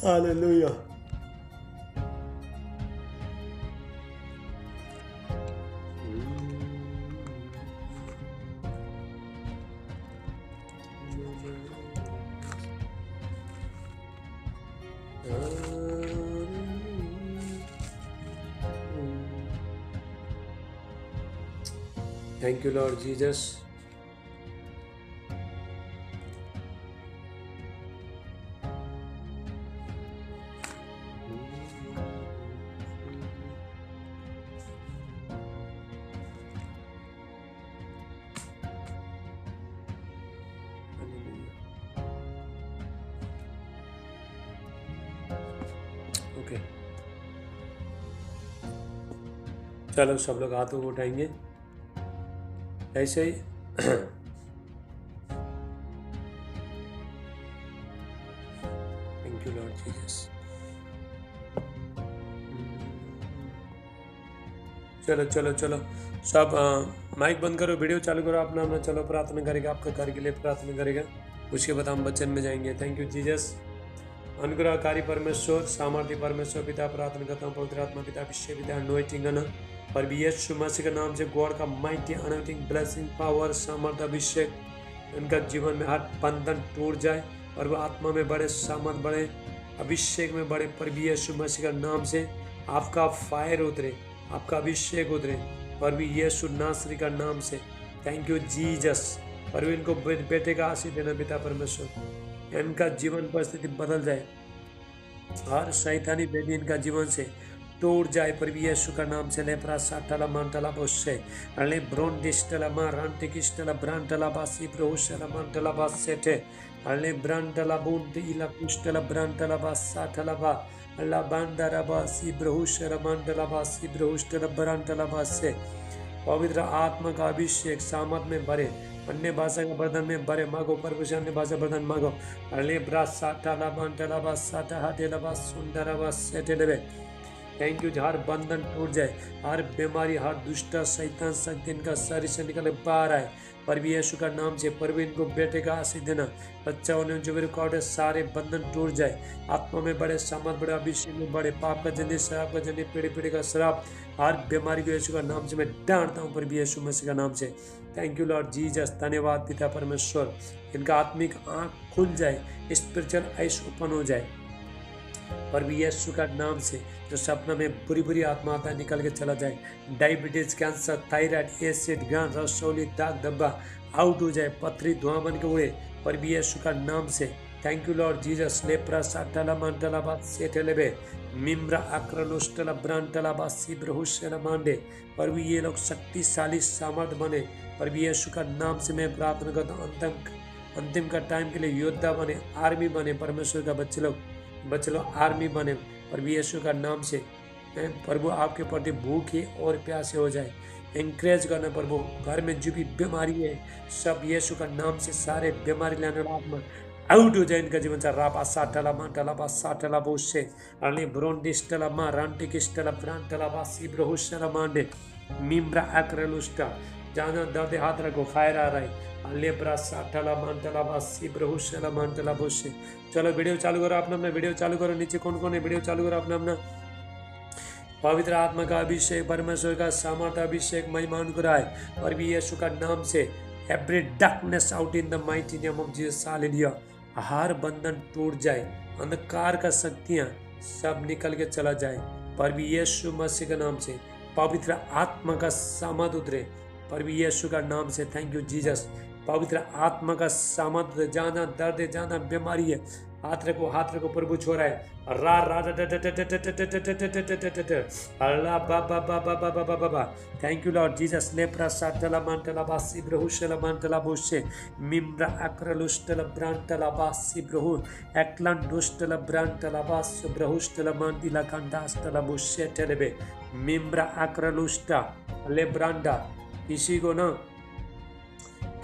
Hallelujah. Thank you, Lord Jesus. Okay, चलो सब लोग हाथों को उठाएंगे ऐसे ही। Thank you Lord Jesus. चलो चलो चलो सब माइक बंद करो, वीडियो चालू करो, अपना अपना चलो प्रार्थना करेगा, आपका घर के लिए प्रार्थना करेगा, उसके बाद हम वचन में जाएंगे। Thank you Jesus. अनुग्रहकारी परमेश्वर, सामर्थ्य परमेश्वर पिता, प्रार्थना करता हूँ पवित्र आत्मा पिता, अभिषेक पिता, अनॉइंटिंग पर भी यीशु मसीह के नाम से गॉड का माइटी अनॉइंटिंग ब्लेसिंग पावर सामर्थ अभिषेक उनका जीवन में हर बंधन टूट जाए और वह आत्मा में बड़े सामर्थ बढ़े, अभिषेक में बढ़े। पर भी यीशु मसीह का नाम से आपका फायर उतरे, आपका अभिषेक उतरे, पर भी यीशु नासरी का नाम से। Thank you Jesus. पर भी इनको बेटे का आशीष देना पिता परमेश्वर, इनका जीवन परिस्थिति बदल जाए, हर शैतानी बेदी इनका जीवन से टूट जाए। पर भी यीशु का नाम से लेप्रा साटला मांटला बोसे अले ब्रोन डिस्टला मारांटे किस्टला ब्रांटला बासी प्रोशला मांटला बासेटे अले ब्रांटला बुंट इला कुस्टला ब्रांटला बासाटला बा अल्ला बांडरा बासी ब्रोशला मांटला बासी ब्रोशला ब्रांटला बासे। पवित्र आत्मा का अभिषेक सामर्थ में भरे, अन्य भाषा का बर्धन में भरे मांगो, परमेश्वर अन्य भाषा बर्धन मांगो। अले ब्रास साटला मांटला बासाटा हाटेला बास सुंदरा बासेटे। Thank you. हर बंधन टूट जाए, हर बीमारी, हर दुष्ट शैतान शक्ति इनका शरीर से निकले बाहर आए। पर भी यीशु का नाम से पर भी इनको बेटे का आशीष देना, बच्चा होने जो भी रिकॉर्ड है सारे बंधन टूट जाए, आत्मा में बड़े, सामर्थ बड़े, अभिषेक में बड़े, पाप का जन्य, शराब का जन्य, पीढ़ी पीढ़ी का शराब, हर बीमारी को यीशु का नाम से मैं डांटता हूँ। पर भी यीशु मसीह का नाम से। Thank you Lord Jesus. धन्यवाद पिता परमेश्वर। इनका आत्मिक आँख खुल जाए, स्पिरिचुअल आइस ओपन हो जाए। पर भी यीशु का नाम से जो सपना में बुरी बुरी आत्मा आता है निकल के चला जाए। डायबिटीज, कैंसर, थायराइड, एसिड, गांठ, रसौली, दाग धब्बा आउट हो जाए, पथरी धुआं बन के उड़े। पर भी यीशु का नाम से। Thank you Lord Jesus. लेप्रा साटला मांटला बात सेठेलेबे मिम्रा आक्रलोस्टला ब्रांटला बात सिब्रहुशला मांडे। पर भी ये लोग शक्तिशाली सामर्थ बने। पर भी यीशु का नाम से मैं प्रार्थना करता हूँ, अंतिम का टाइम के लिए योद्धा बने, आर्मी बने, परमेश्वर का बच्चे लोग आर्मी बने प्रभु यीशु का नाम से। प्रभु आपके प्रति भूखे और प्यासे हो जाए, एंकरेज करना प्रभु। घर में जो भी बीमारी है सब यीशु का नाम से सारे बीमारी लाने वाला आत्मा आउट हो जाए इनका जीवन से। रापा साटला माटला बा साटला बोसे अली ब्रोंडिस्टला मा रांटिकिस्टला ब्रांटला बा सिब्रहुस्टला मांडे मिम्ब्रा अक्रलुस्टा। जाना दर्द हाथ रखो, फायर आ रहा है। लेब्रा साटला मांटला बा सिब्रहुस्टला मांटला बोसे। चलो वीडियो चालू करो, अपना अपना वीडियो चालू करो। नीचे कौन कौन है वीडियो चालू करो अपना अपना। पवित्र आत्मा का अभिषेक, परमेश्वर का सामर्थ अभिषेक, महिमा अनुग्रह है और भी यीशु का नाम से every darkness out in the mighty name of Jesus hallelujah. हर बंधन टूट जाए, अंधकार का शक्तियां सब निकल के चला जाए पर भी यीशु मसीह के नाम से। पवित्र आत्मा का सामर्थ उतरे पर भी यीशु का नाम से। Thank you Jesus. पवित्र आत्मा का सामर्थ, जाना दर्द है, जाना बीमारी है, हाथ रखो प्रभु छोड़ा है। रा रा अल्लाह बाबा बाबा बाबा बाबा। Thank you Lord Jesus. लेप्रा साटला मांटला बासी ब्रहुशला मांटला बोशे मिम्रा अक्रलुष्टला ब्रांटला बासी ब्रहु एक्लन दुष्टला ब्रांटला बास ब्रहुष्टला मांटिला कंडास्टला बोशे टेलेबे मिम्रा अक्रलुष्टा ले ब्रांडा।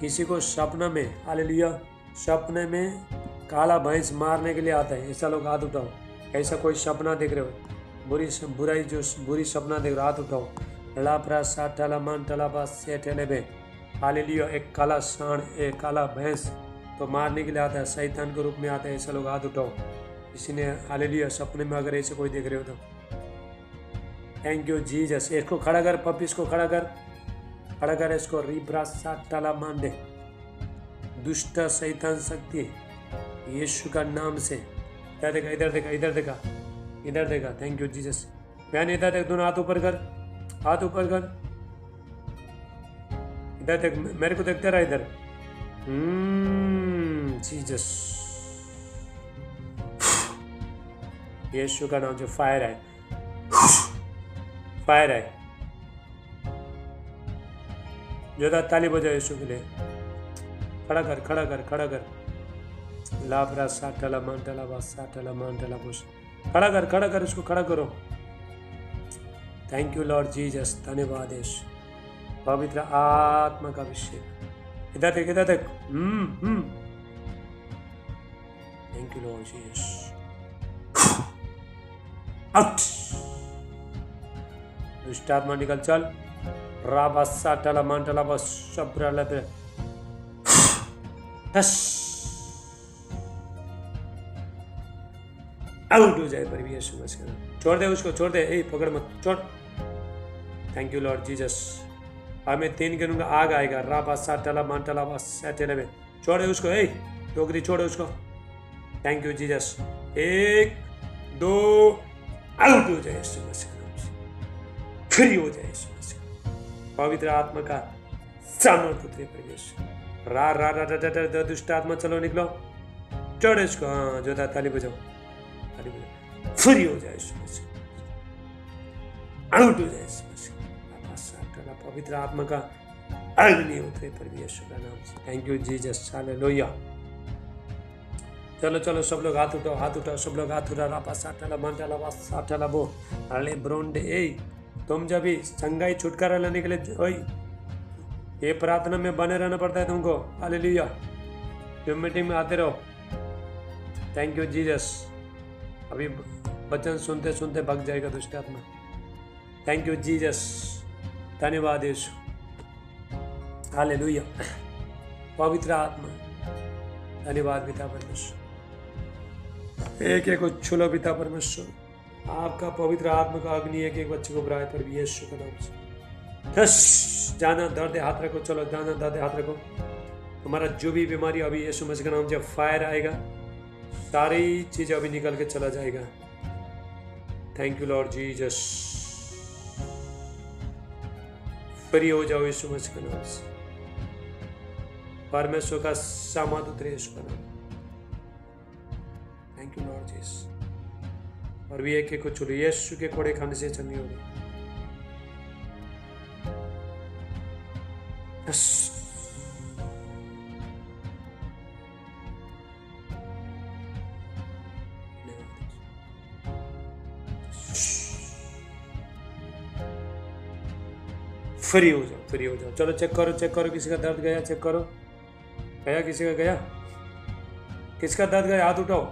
किसी को सपना में, हालेलुया, सपने में काला भैंस मारने के लिए आता है, ऐसा लोग हाथ उठाओ। ऐसा कोई सपना देख रहे हो, बुरी सपना देख रहे हो, हाथ उठाओ। लाप्रा साटला मांटला बास टेलेबे हालेलुया। एक काला सांड, एक काला भैंस तो मारने के लिए आता है, शैतान के रूप में आता है, ऐसा लोग हाथ उठाओ। किसी ने हालेलुया सपने में अगर ऐसे कोई देख रहे हो तो थैंक यू जीसस। इसको खड़ा कर पप्पी, इसको खड़ा कर इसको। रिब्रा साटला मांडे दुष्ट शैतान शक्ति यीशु का नाम से। इधर देखा। Thank you Jesus. बहन इधर देख, दोनों हाथ ऊपर कर। इधर देख, मेरे को देखते रहा इधर। जीसस, यीशु का नाम जो फायर है। जोधा ताली बजाओ यीशु के लिए। खड़ा कर। लाब्रा साटला मांटला बा साटला मांटला बोस। खड़ा कर इसको, खड़ा करो। Thank you Lord Jesus. धन्यवाद यीशु। पवित्र आत्मा का अभिषेक। इधर देख। Thank you Lord Jesus. Out. दुष्ट आत्मा निकल, चल। राबा साटला मांटला बा शब्रा लबे आउट हो जाए पर भी यीशु मसीह। छोड़ दे उसको, छोड़ दे। ए पकड़ मत, छोड़। Thank you Lord Jesus. अब मैं 3 गिनूंगा, आग आएगा। राबा साटला मांटला बा साटले में छोड़े उसको। ए टोकरी छोड़े उसको। Thank you Jesus. 1 2 आउट हो जाए यीशु मसीह नाम से। फ्री हो जाए यीशु मसीह। पवित्र आत्मा का सामर्थ उतरे पर यीशु। रा दुष्ट आत्मा चलो निकलो, छोड़े इसको। हाँ जोधा ताली बजाओ। फ्री हो जाए यीशु मसीह, आउट हो जाए यीशु मसीह। पवित्र आत्मा का अग्नि उतरे पर यीशु का नाम से। Thank you Jesus. हालेलुया। चलो सब लोग हाथ उठाओ, सब लोग हाथ उठाओ। रापा साटला मांटला बा साटला बो अले ब्रोंडे। ए तुम जब भी संगाई छुटकारा लेने के लिए ओए ये प्रार्थना में बने रहना पड़ता है तुमको। हालेलुया। जो मीटिंग में आते रहो। Thank you Jesus. अभी वचन सुनते सुनते भाग जाएगा दुष्ट आत्मा। Thank you Jesus. धन्यवाद यीशु। हालेलुया। पवित्र आत्मा, धन्यवाद पिता परमेश्वर। एक को छुलो पिता परमेश्वर। आपका पवित्र आत्मा का अग्नि एक बच्चे को बुलाए पर भी यीशु के नाम से। जाना दर्द हाथ रखो, चलो जाना दर्द हाथ रखो। तुम्हारा जो भी बीमारी अभी यीशु मसीह के नाम से फायर आएगा, सारी चीजें अभी निकल के चला जाएगा। Thank you Lord Jesus. Free हो जाओ यीशु मसीह के नाम से। परमेश्वर का सामर्थ उतरे यीशु का नाम। Thank you Lord Jesus. और भी एक को चलो, यीशु के कोड़े खाने से चलनी होगी। फ्री हो जाओ, फ्री हो जाओ। चलो चेक करो, चेक करो, किसी का दर्द गया, चेक करो, गया किसी का, गया किसका दर्द गया, हाथ उठाओ।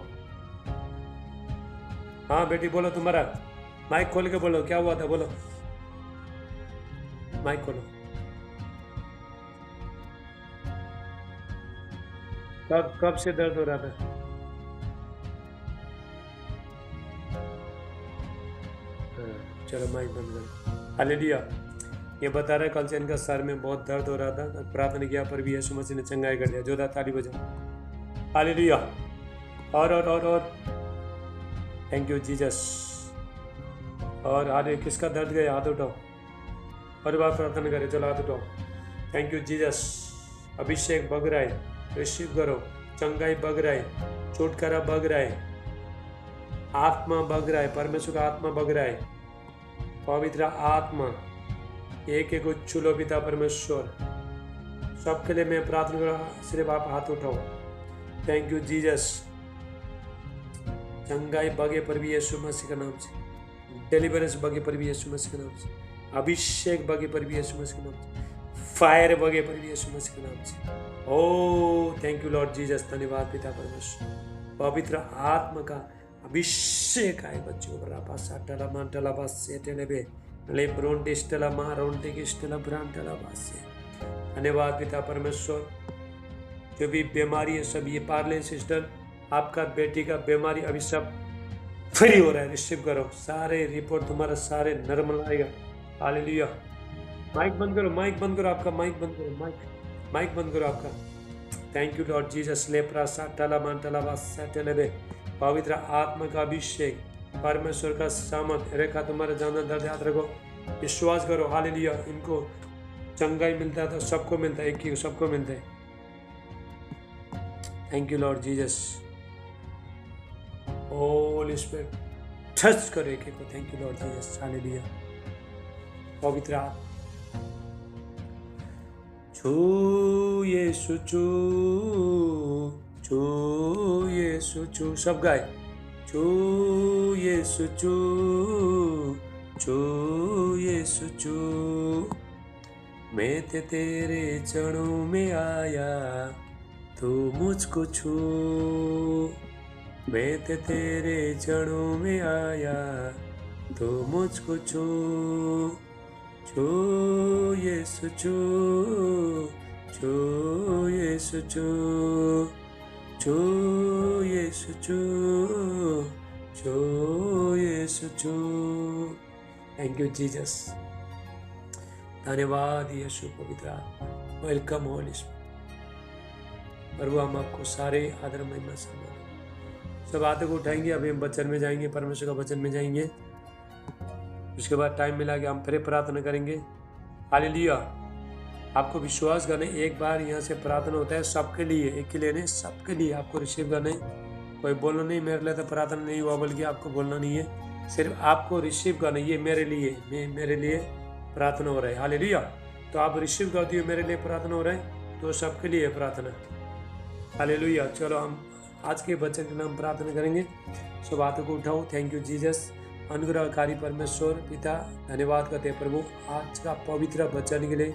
हाँ बेटी बोलो, तुम्हारा माइक खोल के बोलो, क्या हुआ था बोलो, माइक खोलो। कब कब से दर्द हो रहा था? हाँ, चलो माइक बंद करो। हालेलुया। ये बता रहा है कल से इनका सर में बहुत दर्द हो रहा था, प्रार्थना किया पर भी यीशु मसीह ने चंगाई कर दिया। जोरदार ताली बजाओ। हालेलुया। और थैंक यू जीसस। और हाले किसका दर्द गया, हाथ उठाओ और बात प्रार्थना करें। चलो हाथ उठाओ। Thank you Jesus. Abhishek bug रहा है, रिसीव करो। चंगाई बग रहा है, छुटकारा बग रहा है, आत्मा बग रहा है, परमेश्वर का आत्मा बग रहा है, पवित्र आत्मा एक एक छू लो पिता परमेश्वर। सबके लिए मैं प्रार्थना कर रहा, सिर्फ आप हाथ उठाओ। Thank you Jesus. चंगाई बगे पर भी यीशु मसीह का नाम से, डिलीवरेंस बगे पर भी यीशु मसीह का नाम से, अभिषेक बगे पर भी यीशु मसीह के नाम से, फायर बगे पर भी यीशु मसीह के नाम से। ओ थैंक यू लॉर्ड जीसस। धन्यवाद पिता परमेश्वर। पवित्र आत्मा का अभिषेक आए बच्चों पर। आपस टला मान टला बस से टेलेबे ले ब्रोंडिस टला मा रोंटे की टला ब्रांड टला बस से। धन्यवाद पिता परमेश्वर। जो भी बीमारी है सब, ये पार्ले सिस्टर आपका बेटी का बीमारी अभी सब फ्री हो रहा है। रिसीव करो, सारे रिपोर्ट तुम्हारा सारे नॉर्मल आएगा। हालेलुया। माइक बंद करो, माइक बंद करो, आपका माइक बंद करो, माइक बंद करो आपका। Thank you Lord Jesus. लेप्रा साटला मांटला वासटेलेबे। पवित्र आत्मा का अभिषेक, परमेश्वर का सामर्थ रेखा तुम्हारे जाना दर्द याद रखो, विश्वास करो। हालेलुया। इनको चंगाई मिलता है तो सबको मिलता है, एक ही सबको मिलता है। Thank you Lord Jesus. Holi spirit touch करो एक एक को। Thank you Lord Jesus. Hallelujah. पवित्र आत्मा छू यीशु छू, छू यीशु छू, सब गाए। छू यीशु छू, छू यीशु छू, मैं तेरे चरणों में आया, तू मुझको छू। मैं तेरे चरणों में आया, तू मुझको छू। छू यीशु छू, छू यीशु छू, छू यीशु छू, छू यीशु छू। Thank you Jesus. धन्यवाद यीशु पवित्र। Welcome Holi spirit. प्रभु हम आपको सारे आदर महिमा सम्मान सब हाथों को उठाएंगे। अभी हम वचन में जाएंगे, परमेश्वर का वचन में जाएंगे। उसके बाद टाइम मिला कि हम फिर प्रार्थना करेंगे। हालेलुया। आपको विश्वास करना, एक बार यहाँ से प्रार्थना होता है सबके लिए, एक के लिए नहीं, सबके लिए आपको रिसीव करना है। कोई बोलना नहीं मेरे लिए तो प्रार्थना नहीं हुआ, बल्कि आपको बोलना नहीं है, सिर्फ आपको रिसीव करना। ये मेरे लिए, मेरे लिए प्रार्थना हो रहा है। हालेलुया। तो आप रिसीव करते हो, मेरे लिए प्रार्थना हो रहा है, तो सबके लिए प्रार्थना। हालेलुया। चलो हम आज के वचन के लिए हम प्रार्थना करेंगे। सब हाथों को उठाओ। Thank you Jesus. अनुग्रहकारी परमेश्वर पिता, धन्यवाद करते हैं प्रभु आज का पवित्र वचन के लिए।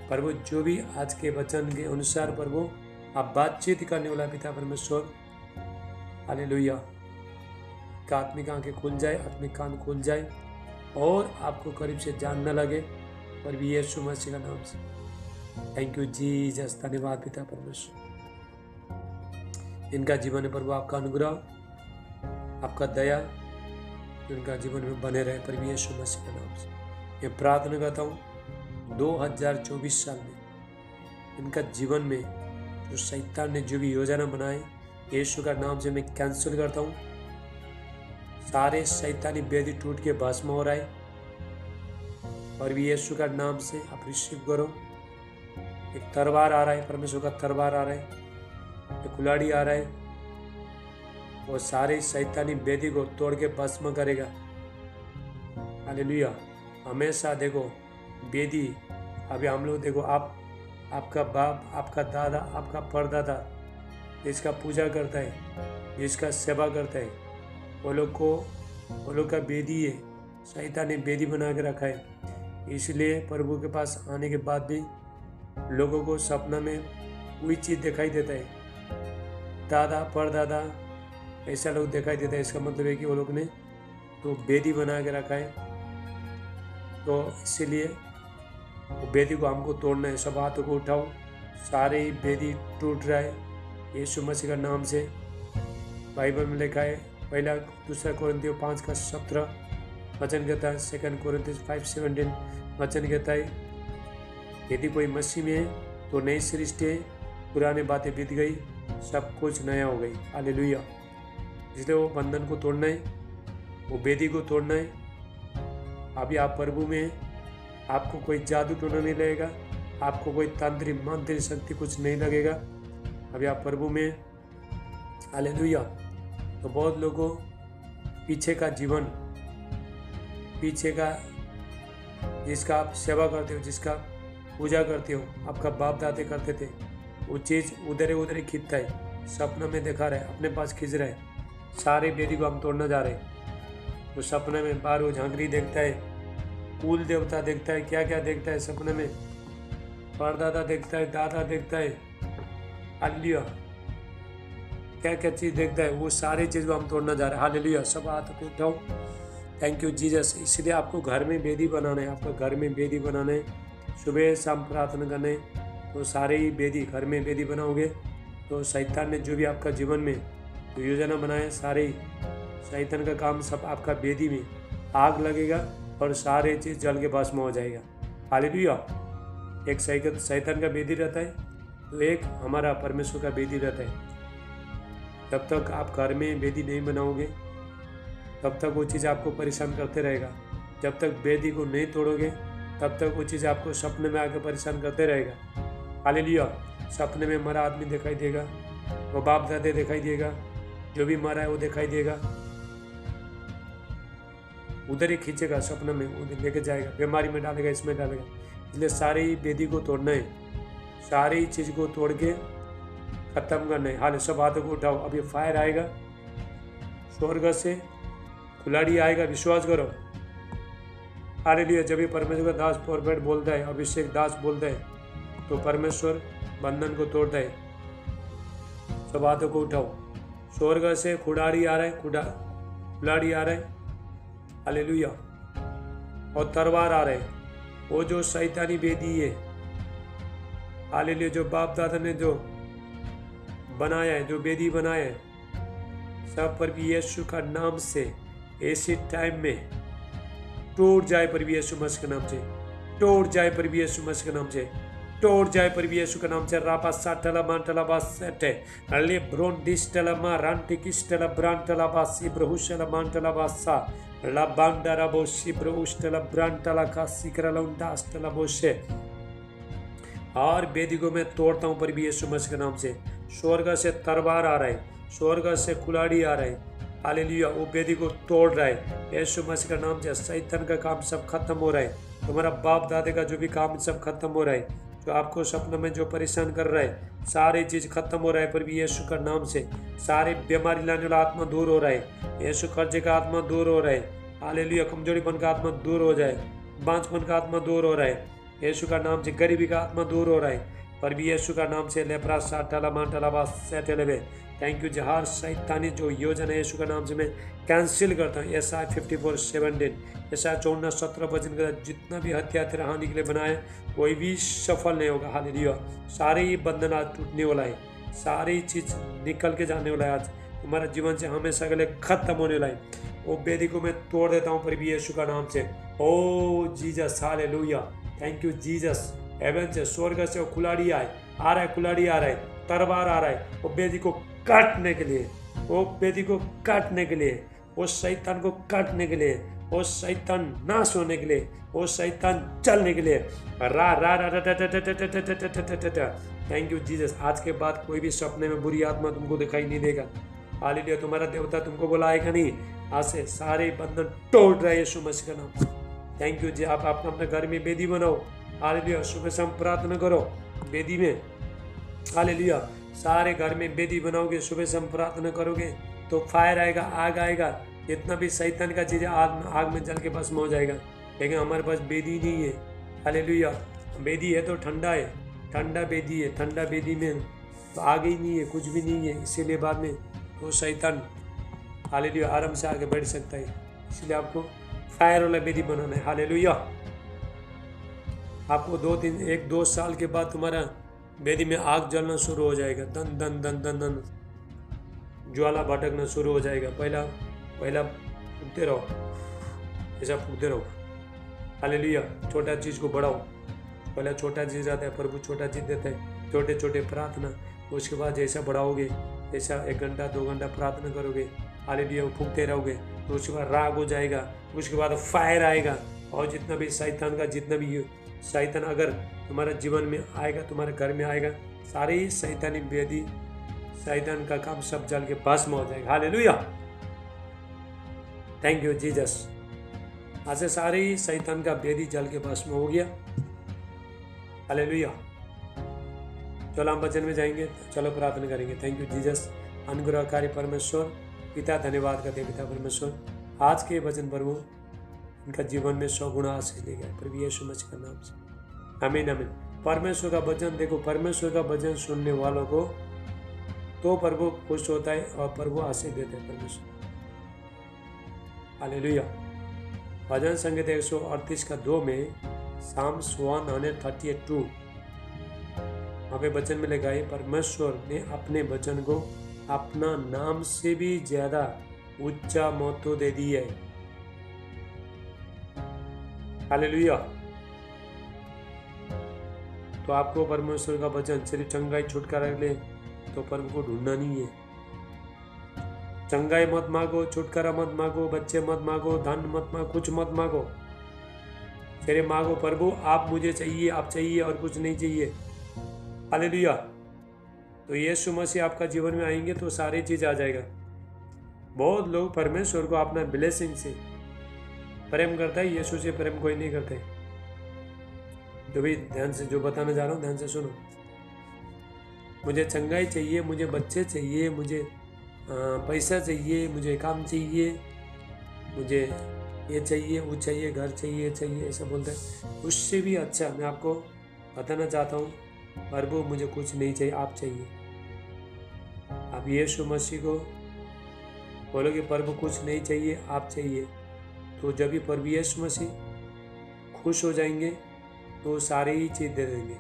प्रभु जो भी आज के वचन के अनुसार प्रभु आप बातचीत करने वाला पिता परमेश्वर। हालेलुया। आत्मिक आंखें खुल जाए, आत्मिक कान खुल जाए और आपको करीब से जान न लगे, पर भी यीशु मसीह का नाम से। Thank you Jesus. धन्यवाद पिता परमेश्वर। इनका जीवन में प्रभु आपका अनुग्रह, आपका दया उनका जीवन में बने रहे, पर भी यीशु मसीह के नाम से मैं प्रार्थना करता हूँ। 2024 साल में इनका जीवन में जो शैतान ने जो भी योजना बनाए, यीशु का नाम से मैं कैंसिल करता हूँ। सारे शैतानी बेदी टूट के भस्म हो रहा है, और भी यीशु का नाम से आप रिसीव करो। एक तलवार आ रहा है, परमेश्वर का तलवार आ रहा है, एक कुल्हाड़ी आ रहा है, वो सारे शैतानी बेदी को तोड़ के भस्म करेगा। हालेलुया। हमेशा देखो बेदी, अभी हम लोग देखो, आपका बाप, आपका दादा, आपका परदादा जिसका पूजा करता है, जिसका सेवा करता है, वो लोग का बेदी है, शैतान ने बेदी बना के रखा है। इसलिए प्रभु के पास आने के बाद भी लोगों को सपना में वही चीज़ दिखाई देता है, दादा परदादा ऐसा लोग दिखाई देता है। इसका मतलब है कि वो लोग ने तो बेदी बना के रखा है, तो इसीलिए वो बेदी को हमको तोड़ना है। सब हाथों को उठाओ, सारे ही बेदी टूट रहा है यीशु मसीह का नाम से। बाइबल में लिखा है, पहला दूसरा कोरिन्थियों 5:17 वचन कहता है, 2 कोरिन्थियों 5:17 वचन कहता है, यदि कोई मसीह में है तो नई सृष्टि है, पुरानी बातें बीत गई, सब कुछ नया हो गई। हालेलुया। इसलिए वो बंधन को तोड़ना है, वो बेदी को तोड़ना है। अभी आप प्रभु में हैं, आपको कोई जादू टोना नहीं लगेगा, आपको कोई तांत्रिक मांत्रिक शक्ति कुछ नहीं लगेगा। अभी आप प्रभु में हैं। हालेलुया। तो बहुत लोगों पीछे का जीवन, पीछे का जिसका आप सेवा करते हो, जिसका पूजा करते हो, आपका बाप दादे करते थे, वो चीज़ उधर ही खींचता है, सपना में दिखा रहा है, अपने पास खींच रहा है। सारे बेदी को हम तोड़ना जा रहे हैं। तो सपने में बाहर वो झांकरी देखता है, कुल देवता देखता है, क्या क्या देखता है सपने में, परदादा देखता है, दादा देखता है, हालेलुया, क्या क्या चीज़ देखता है, वो सारी चीज़ को हम तोड़ना जा रहे हैं। हालेलुया। सब हाथ को उठाओ, थैंक यू जीसस। इसलिए आपको घर में बेदी बनाना है, आपका घर में बेदी बनाना है, सुबह शाम प्रार्थना करना है। तो सारे ही बेदी, घर में बेदी बनाओगे तो शैतान ने जो भी आपका जीवन में तो योजना बनाए, सारे शैतान का काम सब आपका बेदी में आग लगेगा और सारे चीज़ जल के भस्म हो जाएगा। हालेलुया। एक शैतान का बेदी रहता है, तो एक हमारा परमेश्वर का बेदी रहता है। जब तक आप घर में बेदी नहीं बनाओगे तब तक वो चीज़ आपको परेशान करते रहेगा। जब तक बेदी को नहीं तोड़ोगे तब तक वो चीज़ आपको सपने में आकर परेशान करते रहेगा। हालेलुया। सपने में मरा आदमी दिखाई देगा, वो बाप दादे दिखाई देगा, जो भी मरा है वो दिखाई देगा, उधर ही खींचेगा, सपने में उधर लेके जाएगा, बीमारी में डालेगा, इसमें डालेगा। इसलिए सारी ही बेदी को तोड़ना है, सारी चीज़ को तोड़ के खत्म करना है। हाल सब हाथों को उठाओ, अभी फायर आएगा स्वर्ग से, खिलाड़ी आएगा, विश्वास करो। हालेलुया। जब भी परमेश्वर का दास प्रॉफेट बोलता है, अभिषेक दास बोलता है, तो परमेश्वर बंधन को तोड़ता है। सब हाथों को उठाओ, स्वर्ग से खिलाड़ी आ रहा है, खिलाड़ी आ रहा है, हालेलुया, और तलवार आ रहा है। वो जो शैतानी बेदी है, हालेलुया, जो बाप दादा ने जो बनाया है, जो बेदी बनाया है, सब पर भी यीशु का नाम से ऐसे टाइम में टूट जाए, पर भी यीशु मसीह के नाम से टूट जाए, पर भी यीशु मसीह के नाम से टूट जाए, पर भी यीशु के नाम से। रापा साटला मांटला बासटे अले ब्रोन डिस्टला मा रांटिकिस्टला ब्रांटला बासी ब्रहुशला मांटला बासा ला बांडरा बोसी ब्रहुस्टला ब्रांटला का सिकरला उंडास्टला बोसे। और बेदी को मैं तोड़ता हूँ, पर भी यीशु मसीह के नाम से। स्वर्ग से तलवार आ रहा है, स्वर्ग से कुलाड़ी आ रहा है, हालेलुया, वो बेदी को तोड़ रहा है यीशु मसीह का नाम से। शैतान का काम सब खत्म हो रहा है, तुम्हारा बाप दादे का जो भी काम सब खत्म हो रहा है, जो आपको सपने में जो परेशान कर रहा है, सारी चीज़ खत्म हो रहा है, पर भी यीशु का नाम से। सारे बीमारी लाने वाला आत्मा दूर हो रहा है, यीशु कर्जे का आत्मा दूर हो रहा है, हालेलुया, कमजोरीपन का आत्मा दूर हो जाए, बांझपन का आत्मा दूर हो रहा है यीशु का नाम से। गरीबी का आत्मा दूर हो रहा है, पर भी यीशु का नाम से। लेप्रा साटला मांटला बास सेटले। Thank you. जहार शैतानी जो योजना है यीशु का नाम से मैं कैंसिल करता हूँ। Yesaya 54:17, Yesaya 54:17 वचन का जितना भी हत्या तेरे हानि के लिए बनाए कोई भी सफल नहीं होगा। हालेलुया। सारे ही बंधन आज टूटने वाला है, सारी चीज निकल के जाने वाला है, आज तुम्हारा जीवन से हमेशा के लिए खत्म होने वाला है। वो बेदी को मैं तोड़ देता हूँ, पर भी यीशु का नाम से। Oh Jesus, hallelujah, thank you Jesus. Heaven से, स्वर्ग से वो खिलाड़ी आ रहा है, खिलाड़ी आ रहा है, तलवार आ रहा है, वो बेदी को काटने के लिए, वो बेदी को काटने के लिए, वो शैतान को काटने के लिए, वो शैतान नाश होने के लिए, वो शैतान चलने के लिए। रा रा रा रा रा। Thank you Jesus. आज के बाद कोई भी सपने में बुरी आत्मा तुमको दिखाई नहीं देगा। हालेलुया। तुम्हारा देवता तुमको बुलाएगा नहीं। आज से सारे बंधन तोड़ रहे यीशु मसीह का नाम। थैंक यू जी। आप अपने घर में बेदी बनाओ, हालेलुया, सुबह शाम प्रार्थना करो बेदी में, हालेलुया। सारे घर में बेदी बनाओगे, सुबह शाम प्रार्थना करोगे तो फायर आएगा, आग आएगा, जितना भी शैतान का चीज़ आग में जल के भस्म हो जाएगा। लेकिन हमारे पास बेदी नहीं है। हालेलुया। बेदी है तो ठंडा है, ठंडा बेदी है, ठंडा बेदी में तो आग ही नहीं है, कुछ भी नहीं है, इसीलिए बाद में तो शैतान हालेलुया आराम से आगे बढ़ सकता है। इसलिए आपको फायर वाला बेदी बनाना है। हालेलुया। आपको 1-2 साल के बाद तुम्हारा बेदी में आग जलना शुरू हो जाएगा, दन दन दन दन दन ज्वाला भटकना शुरू हो जाएगा। पहला फूकते रहो, ऐसा फूकते रहो। हालेलुया। छोटा चीज़ को बढ़ाओ, पहला छोटा चीज़ आता है, प्रभु छोटा चीज़ देता है, छोटे छोटे प्रार्थना। उसके बाद जैसा बढ़ाओगे, जैसा 1 घंटा 2 घंटा प्रार्थना करोगे, हालेलुया फूकते रहोगे, तो उसके बाद राग हो जाएगा, उसके बाद फायर आएगा। और जितना भी शैतान का जितना भी शैतान अगर तुम्हारे जीवन में आएगा, तुम्हारे घर में आएगा, सारे ही शैतानी बेदी शैतान का काम सब जल के भस्म हो जाएगा। हालेलुया। Thank you Jesus. आज से सारे ही शैतान का बेदी जल के भस्म हो गया। हालेलुया। चलो हम वचन में जाएंगे, चलो प्रार्थना करेंगे। Thank you Jesus. अनुग्रहकारी परमेश्वर पिता, धन्यवाद करते पिता परमेश्वर, आज के वचन प्रभु इनका जीवन में 100 गुना आशीष ले गया प्रभु यीशु मसीह का नाम से। आमीन आमीन। परमेश्वर का वचन देखो, परमेश्वर का वचन सुनने वालों को तो प्रभु खुश होता है और प्रभु आशीष देते हैं परमेश्वर। हालेलुया। भजन संगीत 138 का 2 में साम्स 132 वहाँ पे वचन में लिखा है, परमेश्वर ने अपने वचन को अपना नाम से भी ज्यादा ऊंचा महत्व दे दिया है। हालेलुया। तो आपको परमेश्वर का वचन सिर्फ चंगाई छुटकारा ले तो प्रभु को ढूंढना नहीं है। चंगाई मत मांगो, छुटकारा मत मांगो, बच्चे मत मांगो, धन मत मांगो, कुछ मत मांगो, सिर्फ मांगो प्रभु आप मुझे चाहिए, आप चाहिए और कुछ नहीं चाहिए। हालेलुया। तो यीशु मसीह आपका जीवन में आएंगे तो सारी चीज आ जाएगा। बहुत लोग परमेश्वर को अपना ब्लेसिंग से प्रेम करता है, यीशु से प्रेम कोई नहीं करते। जो भी ध्यान से जो बताने जा रहा हूँ ध्यान से सुनो। मुझे चंगाई चाहिए, मुझे बच्चे चाहिए, मुझे पैसा चाहिए, मुझे काम चाहिए, मुझे ये चाहिए, वो चाहिए, घर चाहिए, ऐसा बोलते हैं। उससे भी अच्छा मैं आपको बताना चाहता हूँ, प्रभु मुझे कुछ नहीं चाहिए, आप चाहिए। आप यीशु मसीह को बोलोगे प्रभु कुछ नहीं चाहिए, आप चाहिए, तो जब भी प्रभु यीशु मसीह खुश हो जाएंगे तो सारी ही चीज़ दे देंगे।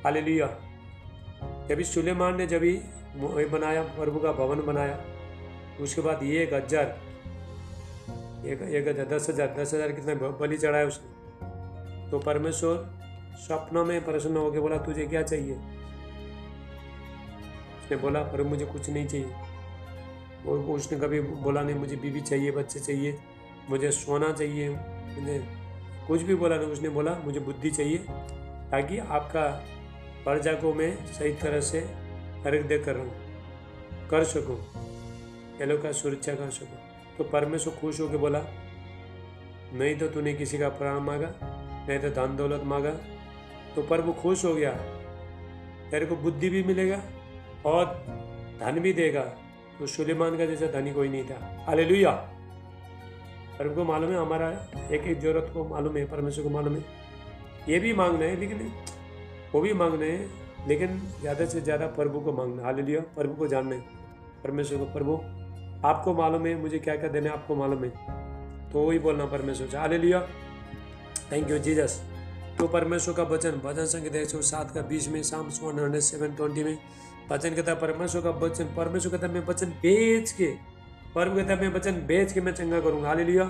हालेलुया। जब सुलेमान ने जब बनाया, प्रभु का भवन बनाया, उसके बाद ये 1,000 10,000 कितना बलि चढ़ाया उसने, तो परमेश्वर सपनों में प्रसन्न होकर बोला तुझे क्या चाहिए? उसने बोला प्रभु मुझे कुछ नहीं चाहिए। और उसने कभी बोला नहीं मुझे बीवी चाहिए, बच्चे चाहिए, मुझे सोना चाहिए, मुझे कुछ भी बोला नहीं। उसने बोला मुझे बुद्धि चाहिए ताकि आपका प्रजा को मैं सही तरह से खरीद कर सकूं, ये लोग का सुरक्षा कर सकूं। तो परमेश्वर खुश होकर बोला नहीं तो तूने किसी का प्राण मांगा, नहीं तो धन दौलत मांगा, तो प्रभु खुश हो गया, तेरे को बुद्धि भी मिलेगा और धन भी देगा। तो सुलेमान का जैसा धनी कोई नहीं था। हालेलुया। प्रभु को मालूम है हमारा एक जरूरत को मालूम है, परमेश्वर को मालूम है। ये भी मांगना है लेकिन वो भी मांगना है, लेकिन ज़्यादा से ज़्यादा प्रभु को मांगना। हालेलुया। प्रभु को जानना है, परमेश्वर को, प्रभु आपको मालूम है मुझे क्या क्या देना है, आपको मालूम है, तो वही बोलना परमेश्वर से। हालेलुया। Thank you Jesus. तो परमेश्वर का वचन भजन संगीत 107 का 20 में साम्स 107:20 में वचन कहता है परमेश्वर का वचन, परमेश्वर कहता है मैं वचन बेच के, प्रभु कहता है मैं वचन बेच के मैं चंगा करूंगा। हालेलुया।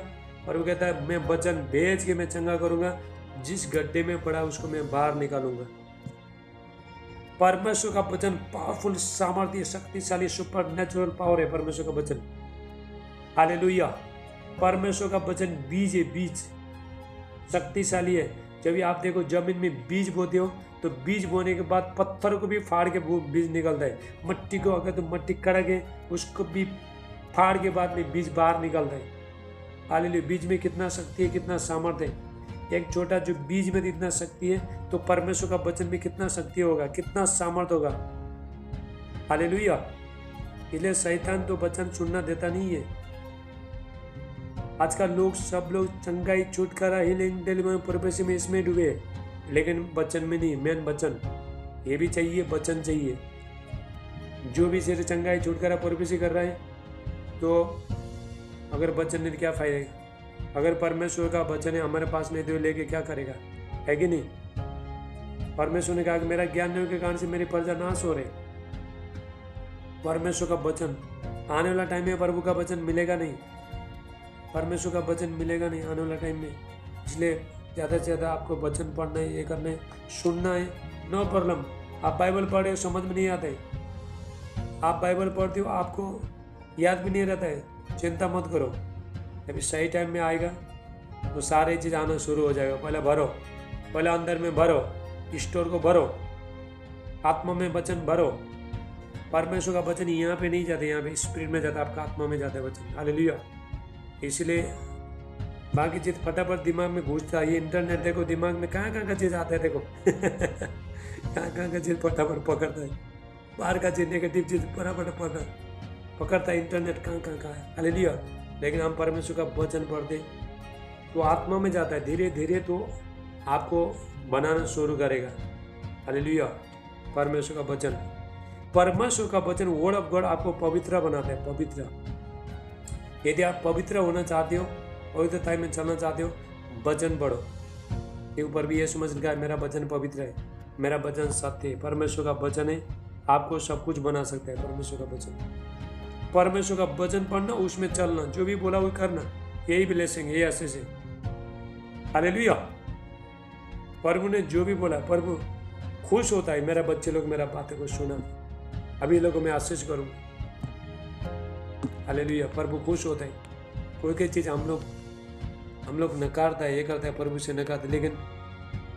प्रभु कहता है मैं वचन बेच के मैं चंगा करूंगा, जिस गड्ढे में पड़ा उसको मैं बाहर निकालूंगा। परमेश्वर का वचन पावरफुल, सामर्थ्य, शक्तिशाली, सुपर नेचुरल पावर है परमेश्वर का वचन। हालेलुया। परमेश्वर का वचन बीज है, बीज शक्तिशाली है। जब आप देखो जमीन में बीज बोते हो तो बीज बोने के बाद पत्थर को भी फाड़ के बीज निकलता है। मट्टी को अगर तो मट्टी कड़क है उसको भी फाड़ के बाद में बीज बाहर निकलता है। हालेलुया। बीज में कितना शक्ति है, कितना सामर्थ्य है। एक छोटा जो बीज में इतना शक्ति है तो परमेश्वर का वचन में कितना शक्ति होगा, कितना सामर्थ्य होगा। हालेलुया। इसलिए शैतान तो वचन सुनना देता नहीं है। आजकल लोग सब लोग चंगाई छुटकारा हीलिंग डिलीवरी पर्पस में इसमें डूबे, लेकिन वचन में नहीं। मेन वचन ये भी चाहिए, वचन चाहिए। जो भी सिर्फ चंगाई छुटकारा पर्पस कर रहा है, तो अगर वचन नहीं तो क्या फायदा? अगर परमेश्वर का वचन है हमारे पास नहीं तो लेके क्या करेगा, है कि नहीं? परमेश्वर ने कहा कि मेरा ज्ञान नहीं होने के कारण से मेरी प्रजा नाश हो रही। परमेश्वर का वचन आने वाला टाइम में प्रभु का वचन मिलेगा नहीं, परमेश्वर का वचन मिलेगा नहीं आने वाला टाइम में। इसलिए ज़्यादा से ज़्यादा आपको वचन पढ़ना है, ये करना है, सुनना है। नो प्रॉब्लम, आप बाइबल पढ़े हो समझ में नहीं आता है, आप बाइबल पढ़ते हो आपको याद भी नहीं रहता है, चिंता मत करो। जब सही टाइम में आएगा तो सारे चीज़ आना शुरू हो जाएगा। पहले भरो, पहले अंदर में भरो, स्टोर को भरो, आत्मा में वचन भरो। परमेश्वर का वचन यहाँ पे नहीं जाता, यहाँ पे स्पिरिट में जाता है, आपका आत्मा में जाता है वचन। हालेलुया। इसलिए बाकी चीज़ फटाफट दिमाग में घुसता है। ये इंटरनेट देखो, दिमाग में कहाँ का चीज़ आता है, देखो कहाँ का चीज़ फटाफट पकड़ता है। बाहर का चीज़, नेगेटिव चीज़ फटाफट पकड़ता है इंटरनेट, कहाँ है। हालेलुया। लेकिन हम परमेश्वर का वचन पढ़ते तो आत्मा में जाता है, धीरे धीरे तो आपको बनाना शुरू करेगा। हालेलुया। परमेश्वर का वचन, परमेश्वर का वचन वर्ड ऑफ गॉड आपको पवित्र बनाता है, पवित्र। यदि आप पवित्र होना चाहते हो, पवित्रता में चलना चाहते हो, वचन पढ़ो। के ऊपर भी ये समझ लिखा है, मेरा वचन पवित्र है, मेरा वचन सत्य है। परमेश्वर का वचन है, आपको सब कुछ बना सकता है परमेश्वर का वचन। परमेश्वर का वचन पढ़ना, उसमें चलना, जो भी बोला वो करना, यही ब्लेसिंग, यही आशीष है। हालेलुया। प्रभु ने जो भी बोला, प्रभु खुश होता है, मेरा बच्चे लोग मेरा बातें को सुना, अभी लोगों में आशीष करूँ। हालेलुया। प्रभु खुश होता है। कोई चीज़ हम लोग नकारता है, ये करता है, प्रभु से नकारता है, लेकिन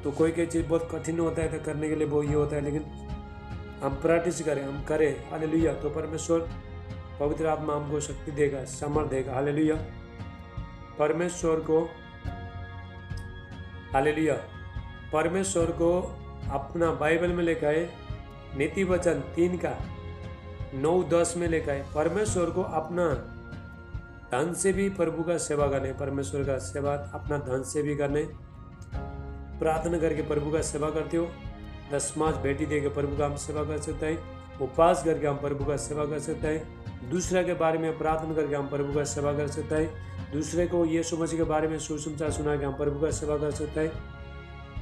तो कोई चीज़ बहुत कठिन होता है तो करने के लिए वो ये होता है, लेकिन हम प्रैक्टिस करें, हम करें। हालेलुया। तो परमेश्वर पवित्र आत्मा हमको शक्ति देगा, समर्थ देगा। हालेलुया। परमेश्वर को, हालेलुया, परमेश्वर को अपना बाइबल में लिखा है, नीति वचन 3:9-10 में लिखा है, परमेश्वर को अपना धन से भी प्रभु का सेवा करने, परमेश्वर का सेवा अपना धन से भी करने। प्रार्थना करके प्रभु का सेवा करते हो, दशमांश भेंट दे के प्रभु का हम सेवा कर सकते हैं, उपवास करके हम प्रभु का सेवा कर सकते हैं, दूसरे के बारे में प्रार्थना करके हम प्रभु का सेवा कर सकते हैं, दूसरे को यीशु मसीह के बारे में सुसमाचार सुना के हम प्रभु का सेवा कर सकते हैं।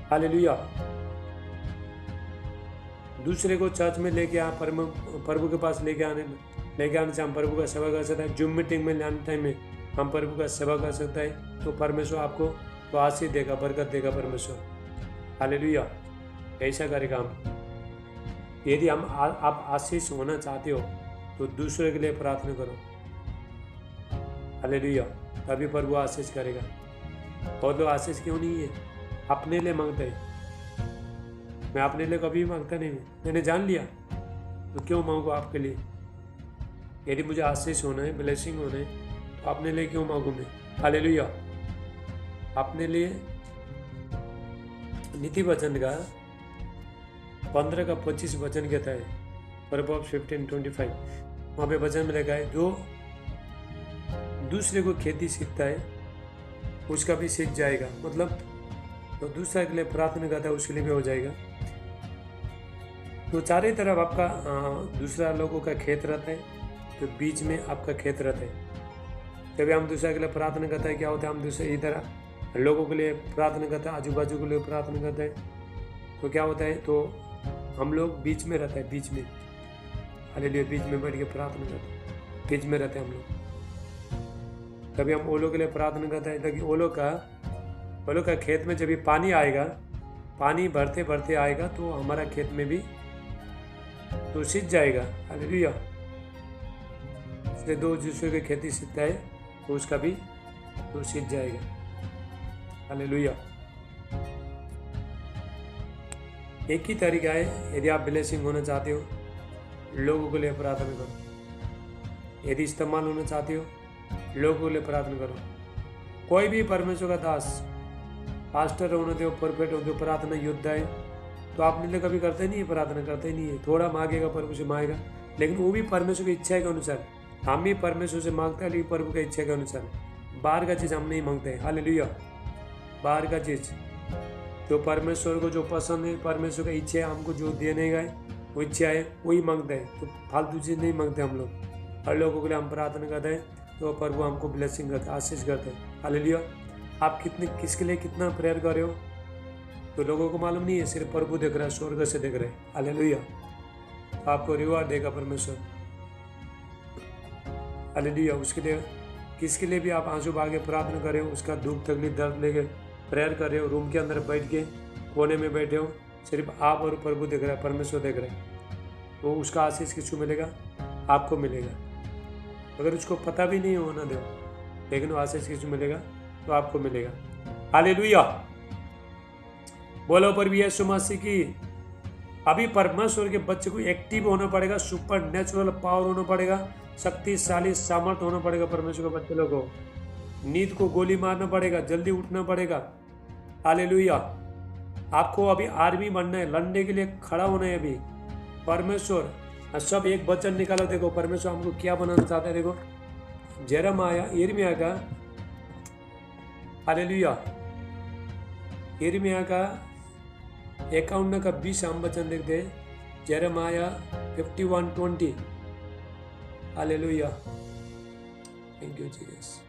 हालेलुया। दूसरे को चर्च में लेके आ, प्रभु के पास लेके आने से हम प्रभु का सेवा कर सकते हैं। जूम मीटिंग में लाने टाइम में हम प्रभु का सेवा कर सकते हैं। तो परमेश्वर आपको तो आशीष देगा, बरकत देगा परमेश्वर। हालेलुया। ऐसा करेगा हम। यदि आप आशीष होना चाहते हो तो दूसरे के लिए प्रार्थना करो। हालेलुया। तभी प्रभु आशीष करेगा। और लोग आशीष क्यों नहीं है, अपने लिए मांगते हैं। मैं अपने लिए कभी मांगता नहीं, मैंने जान लिया, तो क्यों मांगू आपके लिए? यदि मुझे आशीष होना है, ब्लेसिंग होना है, तो अपने लिए क्यों मांगू मैं? हालेलुया। अपने लिए नीति वचन का 15:25 वचन कहता है, प्रोवर्ब्स 15:25, वहाँ पे वचन में लिखा है, जो दूसरे को खेती सीखता है उसका भी सीख जाएगा। मतलब तो दूसरा के लिए प्रार्थना करता है उसके लिए भी हो जाएगा। तो चारों तरफ आपका दूसरा लोगों का खेत रहता है, तो बीच में आपका खेत रहता है। जब हम दूसरे के लिए प्रार्थना करते हैं, क्या होता है, हम दूसरे इधर लोगों के लिए प्रार्थना करते हैं, आजू बाजू के लिए प्रार्थना करते हैं, तो क्या होता है, तो हम लोग बीच में रहते हैं, बीच में। हालेलुया। बीच में बैठ के प्रार्थना करते हैं, बीच में रहते हैं हम लोग। कभी हम ओलों के लिए प्रार्थना करते हैं, ताकि ओलों का खेत में जब भी पानी आएगा, पानी भरते भरते आएगा, तो हमारा खेत में भी तो सींच जाएगा। हालेलुया। इसलिए दो दूसरे की खेती सीखता है तो उसका भी तो सींच जाएगा। हालेलुया। एक ही तरीका है, यदि आप ब्लेसिंग होना चाहते हो, लोगों के लिए प्रार्थना करो। यदि इस्तेमाल होना चाहते हो, लोगों के लिए प्रार्थना करो। कोई भी परमेश्वर का दास, पास्टर होने हो, परफेक्ट होते हो, प्रार्थना योद्धा है, तो आपने लिए कभी करते नहीं है, प्रार्थना करते नहीं है। थोड़ा मांगेगा, प्रभु से मांगेगा, लेकिन वो भी परमेश्वर की इच्छा के अनुसार। हम भी परमेश्वर से मांगते हैं, लेकिन प्रभु की इच्छा के अनुसार। बाहर का चीज़ हम नहीं मांगते। हालेलुया। बाहर का चीज़ जो परमेश्वर को जो पसंद है, परमेश्वर का इच्छा है हमको जो देने का है, वो इच्छा है वही मांगते हैं। तो फालतू चीज़ नहीं मांगते हम लोग। हर लोगों के लिए हम प्रार्थना करते हैं तो प्रभु हमको ब्लेसिंग करते हैं, आशीष करते हैं। हालेलुया। आप किसके लिए कितना प्रेयर कर रहे हो तो लोगों को मालूम नहीं है, सिर्फ प्रभु देख रहा है, स्वर्ग से देख रहे हैं। हालेलुया। तो आपको रिवार्ड देगा परमेश्वर। हालेलुया। उसके लिए किसके लिए भी आप आंसू बहा प्रार्थना कर रहे हो, उसका दुख तकलीफ दर्द लेके प्रेयर कर रहे हो, रूम के अंदर बैठ के कोने में बैठे हो, सिर्फ आप और प्रभु देख रहा है, परमेश्वर देख रहे हैं, तो उसका आशीष किसको मिलेगा? आपको मिलेगा। अगर उसको पता भी नहीं होना दो, लेकिन वो आशीष किसको मिलेगा? तो आपको मिलेगा। हालेलुया। बोलो प्रभु यीशु मसीह की। अभी परमेश्वर के बच्चे को एक्टिव होना पड़ेगा, सुपर नेचुरल पावर होना पड़ेगा, शक्तिशाली सामर्थ्य होना पड़ेगा। परमेश्वर के बच्चे लोगों को नींद को गोली मारना पड़ेगा, जल्दी उठना पड़ेगा। हालेलुया। आपको अभी आर्मी बनना है, लड़ने के लिए खड़ा होना है। अभी परमेश्वर सब एक वचन निकालो। देखो परमेश्वर हमको क्या बनाना चाहता है। देखो यिर्मयाह का, हालेलुया, यिर्मयाह का 51 का 20 हम वचन देखते हैं। यिर्मयाह 51:20। हालेलुया। Thank you Jesus.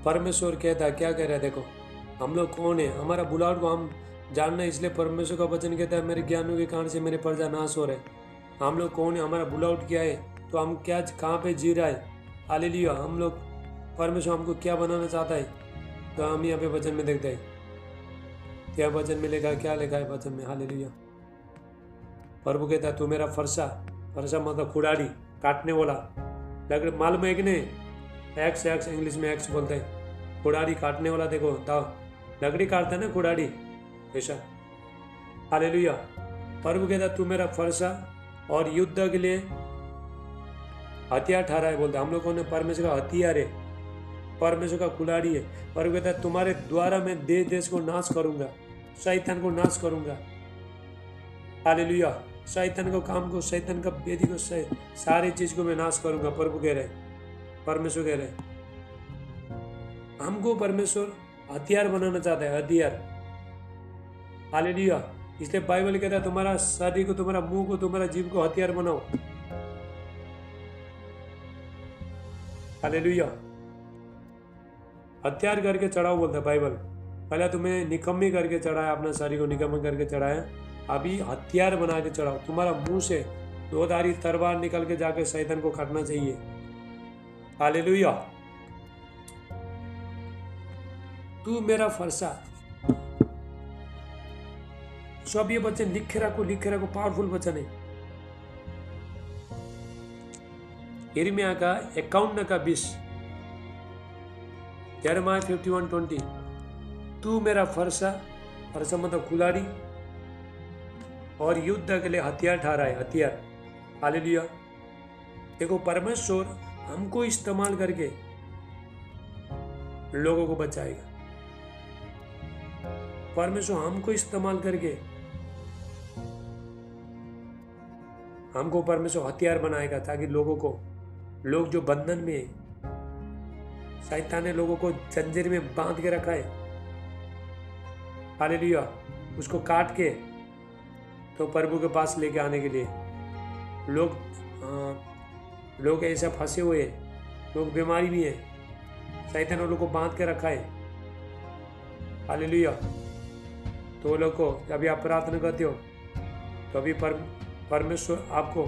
परमेश्वर कहता है, क्या कह रहा है? देखो हम लोग कौन है, हमारा बुलावट को हम जानना है, इसलिए परमेश्वर का वचन कहता है मेरे ज्ञानों के कारण से मेरे प्रजा नाश हो रहे। हम लोग कौन है, हमारा बुलावट क्या है, तो हम क्या कहाँ पे जी रहा है। हालेलुया। हम लोग परमेश्वर हमको क्या बनाना चाहता है, तो हम यहाँ पे वचन में देखते हैं। क्या वचन में लिखा है, क्या लिखा है वचन में? हालेलुया। प्रभु कहता है तू मेरा फरसा, फरसा मतलब कुड़ाड़ी, काटने वाला। लकड़ी मालूम है कि नहीं? एक्स इंग्लिश में एक्स बोलते हैं, कुड़ाड़ी काटने वाला। देखो लकड़ी काटता है ना कुड़ाड़ी, ऐसा। हालेलुया। प्रभु कहता है तू मेरा फरसा और युद्ध के लिए हथियार ठहरा है। बोलते हम लोगों ने परमेश्वर का हथियार है, परमेश्वर का कुल्हाड़ी है। प्रभु कहता है तुम्हारे द्वारा मैं देश को नाश करूंगा, शैतान को नाश करूंगा। हालेलुया। शैतान को काम को, शैतान का वेदी को, सारी चीज को मैं नाश करूंगा। प्रभु कह रहे, परमेश्वर कह रहे हमको परमेश्वर हथियार बनाना चाहता है, हथियार। हालेलुया। इसलिए बाइबल कहता है तुम्हारा शरीर को, तुम्हारा मुंह को, तुम्हारा जीव को हथियार बनाओ। हालेलुया। हथियार करके चढ़ाओ बोलता है बाइबल। पहले तुम्हें निकम्मी करके चढ़ाया, अपना शरीर को निकम्मी करके चढ़ाया, अभी हथियार बना के चढ़ाओ। तुम्हारा मुंह से 2 धारी तलवार निकल के जाके शैतान को काटना चाहिए। हालेलुया। तू मेरा फरसा। सब ये वचन लिखे रखो, पावरफुल वचन है। यिर्मयाह का 51 का 20, यिर्मयाह 51:20। तू मेरा फरसा, फरसा मतलब कुल्हाड़ी, और युद्ध के लिए हथियार ठहरा है, हथियार। हालेलुया। देखो परमेश्वर हमको इस्तेमाल करके लोगों को बचाएगा। परमेश्वर हमको इस्तेमाल करके हमको परमेश्वर हथियार बनाएगा, ताकि लोगों को, लोग जो बंधन में है, शैतान ने लोगों को जंजीर में बांध के रखा है, हालेलुया, उसको काट के तो प्रभु के पास लेके आने के लिए। लोग ऐसा फंसे हुए हैं, लोग बीमारी भी है, शैतान ने लोगों को बांध के रखा है। हालेलुया। तो लोग को अभी आप प्रार्थना करते हो तो अभी परमेश्वर आपको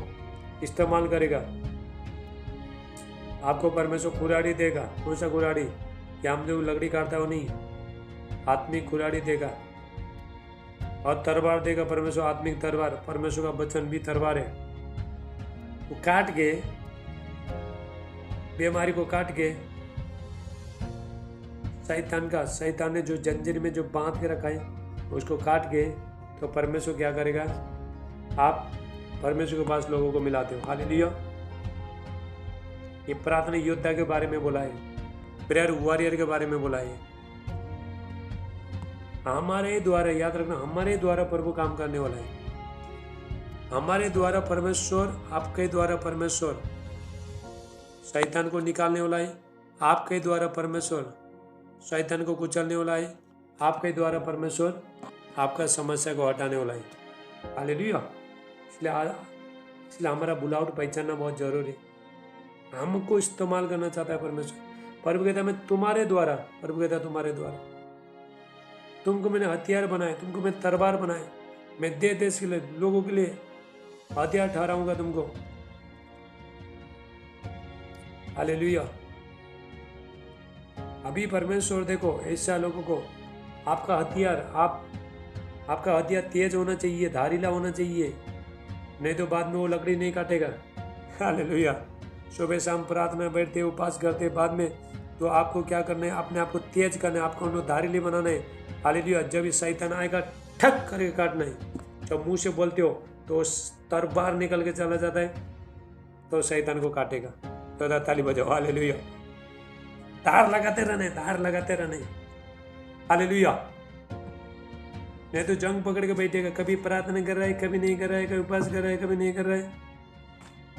इस्तेमाल करेगा, आपको परमेश्वर कुल्हाड़ी देगा। कौन सा कुल्हाड़ी? कि हम जो लकड़ी काटता है वो नहीं, आत्मिक कुल्हाड़ी देगा, और तलवार देगा परमेश्वर, आत्मिक तलवार। परमेश्वर का वचन भी तलवार है। वो काट के, बीमारी को काट के, शैतान ने जो जंजीर में जो बांध के रखा है उसको काट के, तो परमेश्वर क्या करेगा? आप परमेश्वर के पास लोगों को मिलाते हो। हालेलुया। ये प्रार्थना योद्धा के बारे में बोला है, प्रेयर वॉरियर के बारे में बोला है। हमारे द्वारा, याद रखना, हमारे द्वारा प्रभु काम करने वाला है। हमारे द्वारा परमेश्वर, आपके द्वारा परमेश्वर शैतान को निकालने वाला है आपके द्वारा परमेश्वर। शैतान को कुचलने वाला है आपके द्वारा परमेश्वर। आपका समस्या को हटाने वाला है। हालेलुया। इसलिए हमारा बुलावट पहचानना बहुत जरूरी है। हमको इस्तेमाल करना चाहता है परमेश्वर। प्रभु कहता है मैं तुम्हारे द्वारा, प्रभु कहता है तुम्हारे द्वारा, तुमको मैंने हथियार बनाए, तुमको मैं तलवार बनाए, मैं देश के लिए, लोगों के लिए हथियार ठहराऊंगा तुमको। हालेलुया। अभी परमेश्वर देखो ऐसा लोगों को आपका हथियार, आपका हथियार तेज होना चाहिए, धारीला होना चाहिए, नहीं तो बाद में वो लकड़ी नहीं काटेगा। हालेलुया। सुबह शाम प्रार्थना बैठते उपवास करते, बाद में तो आपको क्या करना है, अपने आप को तेज करना है, आपको धारीली बनाना है। हालेलुया। जब इस शैतान आएगा ठक करके काटना है। जब मुंह से बोलते हो तो तलवार निकल के चला जाता है तो शैतान को काटेगा। तो ताली बजाओ। हालेलुया। धार लगाते रहने, धार लगाते रहने। हालेलुया। नहीं तो जंग पकड़ के बैठेगा, कभी प्रार्थना कर रहा है, कभी नहीं कर रहा है, कभी उपवास कर रहा है, कभी नहीं कर रहा है,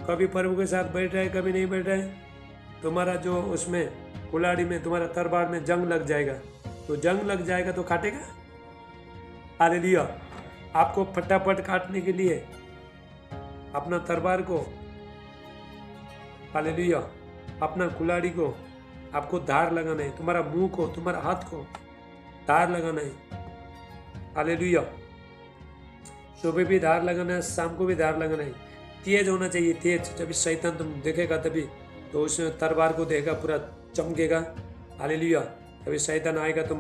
कभी प्रभु के साथ बैठ रहा है, कभी नहीं बैठ रहा है। तुम्हारा जो उसमें कुल्हाड़ी में, तुम्हारा तलवार में जंग लग जाएगा, तो जंग लग जाएगा तो काटेगा। हालेलुया। आपको फटाफट काटने के लिए अपना तलवार को, हालेलुया, अपना कुल्हाड़ी को आपको धार लगाना है। तुम्हारा मुंह को, तुम्हारा हाथ को धार लगाना है। हालेलुया। सुबह भी धार लगाना है, शाम को भी धार लगाना है। तेज होना चाहिए, तेज। जब इस शैतान तुम देखेगा तभी तो उस तलवार को देखेगा पूरा चमकेगा। हालेलुया। तभी शैतान आएगा, तुम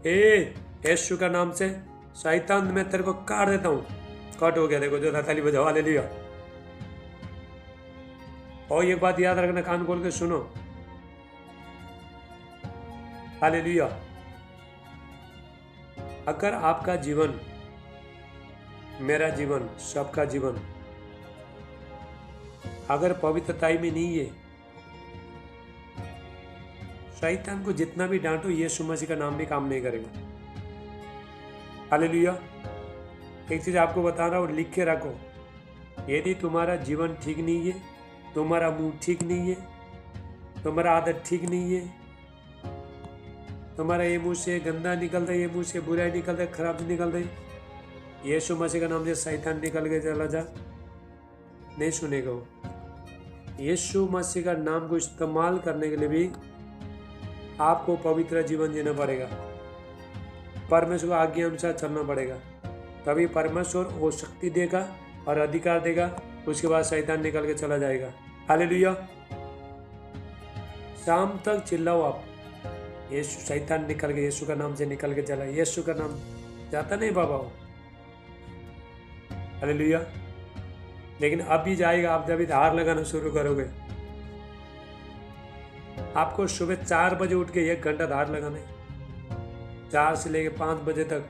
यीशु का नाम से शैतान मैं तेरे को काट देता हूँ। कट हो गया। देखो जो ताली बजाओ। हालेलुया। और एक बात याद रखना, कान खोल के सुनो। हालेलुया। अगर आपका जीवन, मेरा जीवन, सबका जीवन अगर पवित्रताई में नहीं है, शैतान को जितना भी डांटो यीशु मसीह का नाम भी काम नहीं करेगा। हालेलुया। एक चीज आपको बता रहा हूं, लिख के रखो। यदि तुम्हारा जीवन ठीक नहीं है, तुम्हारा मुंह ठीक नहीं है, तुम्हारा आदत ठीक नहीं है, तुम्हारा ये मुंह से गंदा निकल रहा है, ये मुंह से बुराई निकल रहा है, खराब निकल रही, यीशु मसीह का नाम से शैतान निकल के चला जा, नहीं सुनेगा वो। यीशु मसीह का नाम को इस्तेमाल करने के लिए भी आपको पवित्र जीवन जीना पड़ेगा, परमेश्वर को आज्ञा अनुसार चलना पड़ेगा, तभी परमेश्वर वो शक्ति देगा और अधिकार देगा। उसके बाद शैतान निकल के चला जाएगा। हालेलुया। शाम तक चिल्लाओ आप, यीशु, शैतान निकल के, यीशु का नाम से निकल के चला। यीशु का नाम जाता नहीं बाबा वो। हालेलुया। लेकिन अब भी जाएगा, आप जब धार लगाना शुरू करोगे। आपको सुबह 4 बजे उठ के 1 घंटा धार लगाना है, 4 से लेकर 5 बजे तक।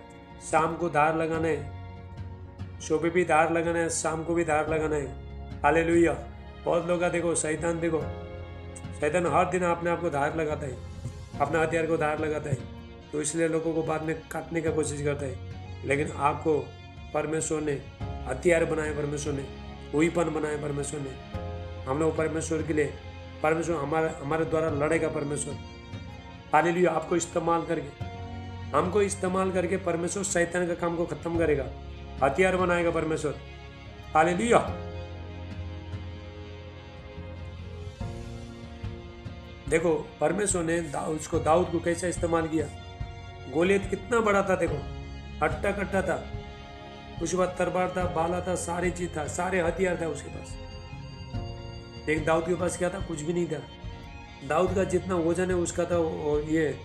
शाम को धार लगाना है, सुबह भी धार लगाना है, शाम को भी धार लगाना है। हालेलुया। बहुत लोग देखो, शैतान देखो, शैतान हर दिन अपने आप को धार लगाता है, अपना हथियार को धार लगाता है, तो इसलिए लोगों को बाद में काटने का कोशिश करता है। लेकिन आपको परमेश्वर ने हथियार बनाए, परमेश्वर ने वहीपन बनाए, परमेश्वर ने। हम लोग परमेश्वर के लिए, परमेश्वर हमारे द्वारा लड़ेगा परमेश्वर। हालेलुया। आपको इस्तेमाल करके, हमको इस्तेमाल करके परमेश्वर शैतान का काम को खत्म करेगा, हथियार बनाएगा परमेश्वर। हालेलुया। देखो परमेश्वर ने दाऊद को कैसे इस्तेमाल किया। गोलियत कितना बड़ा था, देखो हट्टा कट्टा था, उसके बाद तलवार था, भाला था, सारी चीज था, सारे हथियार था उसके पास। लेकिन दाऊद के पास क्या था? कुछ भी नहीं था। दाऊद का जितना वजन है उसका था, और ये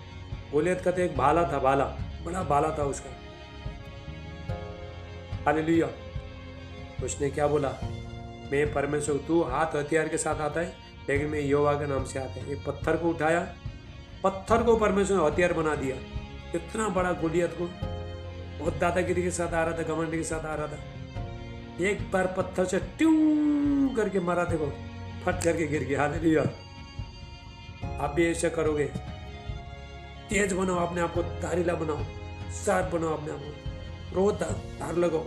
गोलियत का तो एक भाला था, भाला, बड़ा भाला था उसका। हालेलुया। उसने क्या बोला? मैं परमेश्वर, तू हाथ हथियार के साथ आता है, लेकिन मैं यहोवा के नाम से आता है। एक पत्थर को उठाया, पत्थर को परमेश्वर ने हथियार बना दिया। इतना बड़ा गोलियत को, बहुत दादागिरी के साथ आ रहा था, घमंड के साथ आ रहा था, एक बार पत्थर से ट्यूं करके मारा, देखो फट करके गिर गया। हालेलुया। आप भी ऐसा करोगे, तेज बनाओ अपने आप को, धारीला बनाओ, शार्प बनाओ अपने आप को, रोज धार लगाओ।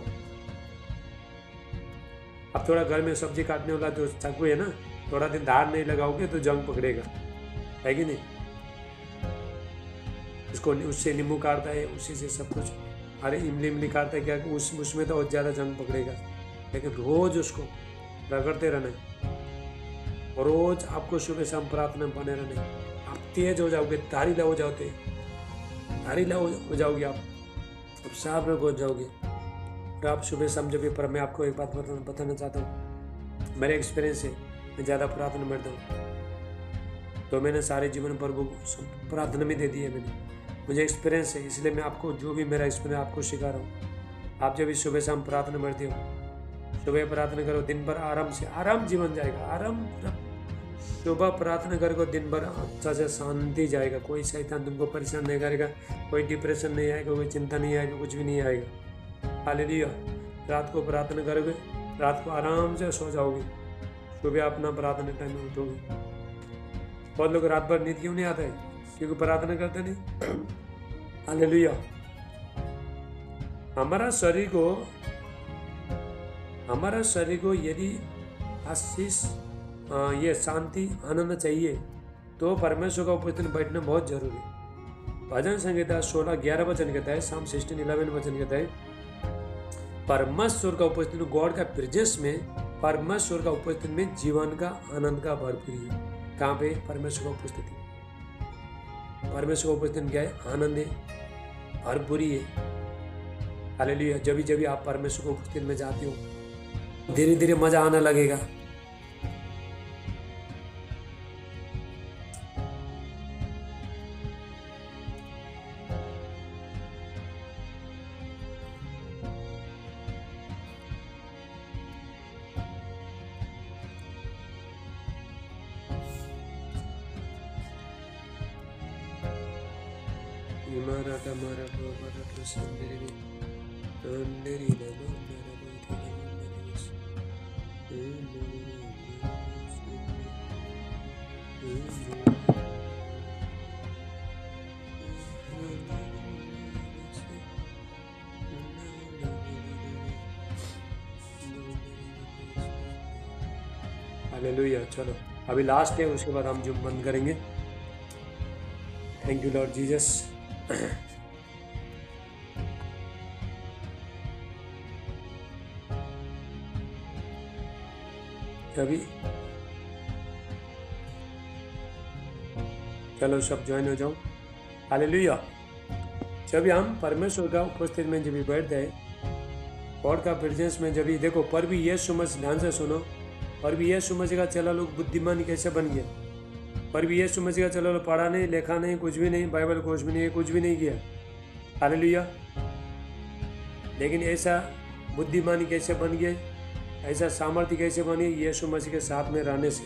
अब थोड़ा घर में सब्जी काटने वाला जो चाकू है ना, थोड़ा दिन धार नहीं लगाओगे तो जंग पकड़ेगा, है कि नहीं। उसको उससे नींबू काटता है, उसी से सब कुछ, अरे इमली काटता है क्या, उसमें तो और ज़्यादा जंग पकड़ेगा। लेकिन रोज उसको रगड़ते रहना, और रोज आपको सुबह शाम प्रार्थना में बने रहना। आप तेज हो जाओगे, धारीला हो जाओगे, धारीला हो जाओगे, आप साफ हो जाओगे। और आप सुबह शाम जब भी मैं आपको एक बात बताना चाहता हूँ, मेरे एक्सपीरियंस से, मैं ज़्यादा प्रार्थना में बैठता हूँ तो मैंने सारे जीवन प्रभु प्रार्थना में दे दी है। मुझे एक्सपीरियंस है, इसलिए मैं आपको जो भी मेरा एक्सपीरियंस आपको सिखा रहा हूँ। आप जब भी सुबह शाम प्रार्थना बैठते हो, सुबह प्रार्थना करो, दिन भर आराम जीवन जाएगा। आराम, सुबह प्रार्थना करो, दिन भर अच्छा से शांति जाएगा। कोई शैतान तुमको परेशान नहीं करेगा, कोई डिप्रेशन नहीं आएगा, कोई चिंता नहीं आएगा, कुछ भी नहीं आएगा। हालेलुया। रात को प्रार्थना करोगे, रात को आराम से सो जाओगे, सुबह अपना प्रार्थना टाइम में उठोगे। बहुत लोग रात भर नींद क्यों नहीं आता है? क्योंकि प्रार्थना करते नहीं। हालेलुया। हमारा शरीर को यदि आशीष, ये शांति, आनंद चाहिए तो परमेश्वर का उपस्थिति में बैठना बहुत जरूरी है। भजन संहिता 16:11 वचन कहता है, Psalm 16:11 वचन कहता है, परमेश्वर का उपस्थिति, गॉड का प्रेजेंस में, परमेश्वर का उपस्थिति में जीवन का आनंद का भरपूरी है। कहाँ पे? परमेश्वर का उपस्थिति। परमेश्वर का उपस्थिति में क्या है? आनंद है, भरपूरी है। हालेलुया। जब आप परमेश्वर की उपस्थिति में जाते हो, धीरे धीरे मजा आने लगेगा। हालेलुया। चलो अभी लास्ट है, उसके बाद हम जो बंद करेंगे। Thank you Lord Jesus. अभी चलो सब ज्वाइन हो जाओ। हालेलुया। जब हम परमेश्वर का उपस्थिति में जब बैठते हैं, गॉड का प्रेजेंस में, जब देखो, पर भी यीशु मसीह, ध्यान से सुनो, पर भी यीशु मसीह का चला लोग बुद्धिमान कैसे बन गया। पर भी यीशु मसीह का चला लोग पढ़ा नहीं, लिखा नहीं, कुछ भी नहीं, बाइबल कोर्स भी नहीं, कुछ भी नहीं किया। हालेलुया। लेकिन ऐसा बुद्धिमान कैसे बन गए, ऐसा सामर्थ्य कैसे बनी? यीशु मसीह के साथ में रहने से।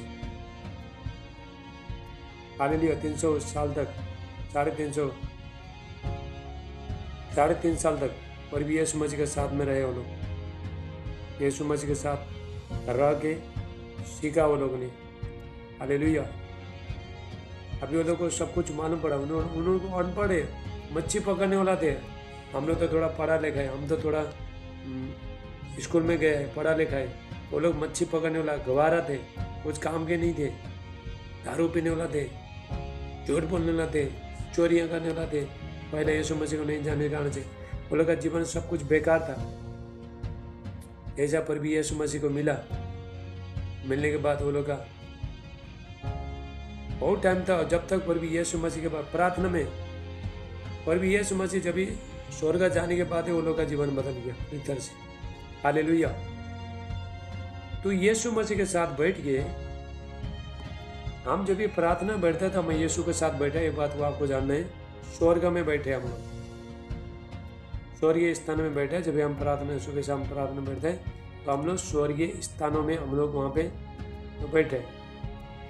हालेलुया। 300 साल तक, 3.5 साल तक और भी यीशु मसीह के साथ में रहे वो लोग। यीशु मसीह के साथ रह के सीखा वो लोगों ने। हालेलुया। अभी वो लोग को सब कुछ मालूम पड़ा। उन्होंने अनपढ़ है, मच्छी पकड़ने वाला थे। हम लोग तो थोड़ा पढ़ा लिखा है, हम तो थोड़ा स्कूल में गए हैं, पढ़ा लिखा है। वो लोग मच्छी पकड़ने वाला गवारा थे, कुछ काम के नहीं थे, दारू पीने वाला थे, झूठ बोलने वाला थे, चोरियां करने वाला थे। पहले यीशु मसीह को नहीं जानने कारण से वो लोग का जीवन सब कुछ बेकार था। ऐसा पर भी यीशु मसीह को मिलने के बाद वो लोग का बहुत टाइम था, जब तक पर भी यीशु मसीह के बाद प्रार्थना में, पर भी यीशु मसीह जब भी स्वर्ग जाने के बाद वो लोग का जीवन बदल गया एक तरह से। हालेलुया। तो यीशु मसीह के साथ बैठ के हम जब भी प्रार्थना बैठते थे, हम यीशु के साथ बैठे, ये बात को आपको जानना है। स्वर्ग में बैठे हम लोग, स्वर्गीय स्थान में बैठे। जब भी हम प्रार्थना, सुबह शाम प्रार्थना बैठते हैं तो हम लोग स्वर्गीय स्थानों में, हम लोग वहाँ पे बैठे,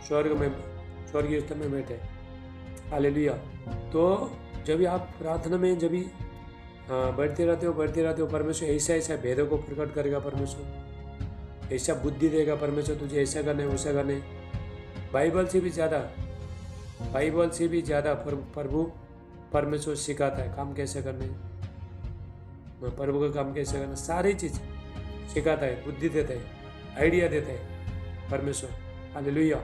स्वर्गीय स्थान में बैठे। हालेलुया। तो जब भी आप प्रार्थना में जब भी बैठते रहते हो, परमेश्वर ऐसा भेदों को प्रकट करेगा। परमेश्वर ऐसा बुद्धि देगा, परमेश्वर तुझे ऐसा करना, वैसा करना। बाइबल से भी ज़्यादा प्रभु परमेश्वर सिखाता है काम कैसे करने, प्रभु का काम कैसे करना, सारी चीज़ सिखाता है, बुद्धि देता है, आइडिया देता है परमेश्वर। हालेलुया।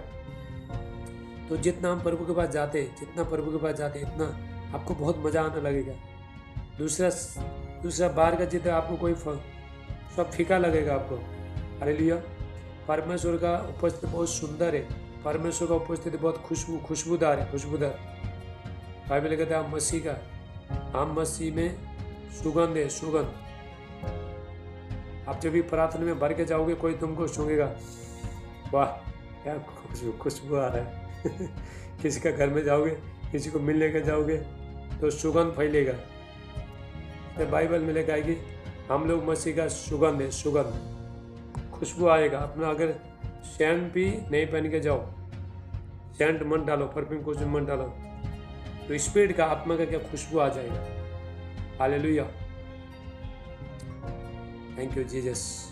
तो जितना हम प्रभु के पास जाते, जितना प्रभु के पास जाते, इतना आपको बहुत मजा आने लगेगा। दूसरा बाहर का जितना आपको कोई सब फीका लगेगा आपको। हालेलुया। परमेश्वर का उपस्थिति बहुत सुंदर है, परमेश्वर का उपस्थिति बहुत खुशबूदार है, खुशबूदार। बाइबल कहता है हम मसीह में सुगंध है, सुगंध। आप जब भी प्रार्थना में भर के जाओगे, कोई तुमको सूंघेगा, वाह क्या खुशबू आ रहा है किसी का घर में जाओगे, किसी को मिलने के जाओगे तो सुगंध फैलेगा। तो बाइबल में लिखा है कि हम लोग मसीह का सुगंध है, सुगंध, खुशबू आएगा। अपना अगर सेंट भी नहीं पहन के जाओ, सेंट मत डालो, परफ्यूम कुछ मत डालो, तो स्पिरिट का, आत्मा का क्या खुशबू आ जाएगा। Hallelujah, thank you Jesus,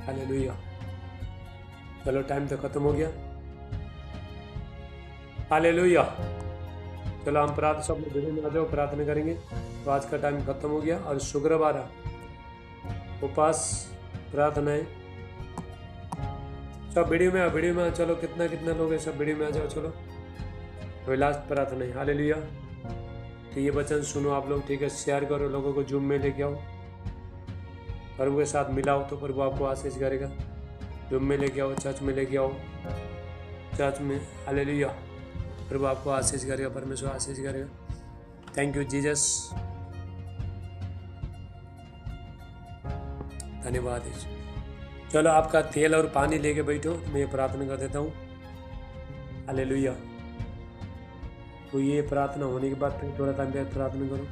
hallelujah. चलो टाइम तो खत्म हो गया। हालेलुया। चलो हम प्रार्थना, सब वीडियो में आ जाओ, प्रार्थना करेंगे। तो आज का टाइम खत्म हो गया और शुक्रवार उपवास प्रार्थना है। सब वीडियो में आ, चलो कितना लोग है, सब वीडियो में आ जाओ। चलो अभी लास्ट प्रार्थना है। हालेलुया। तो ये वचन सुनो आप लोग, ठीक है, शेयर करो, लोगों को जूम में लेके आओ, प्रभु के साथ मिलाओ, तो प्रभु आपको आशीष करेगा। जूम में लेके आओ, चर्च में लेके आओ, चर्च में। हालेलुया। प्रभु आपको आशीष करेगा, परमेश्वर आशीष करेगा। थैंक यू जीसस, धन्यवाद। चलो आपका तेल और पानी लेके बैठो, मैं प्रार्थना कर देता हूँ। हालेलुया। तो ये प्रार्थना होने के बाद फिर थोड़ा टाइम बाद प्रार्थना करो,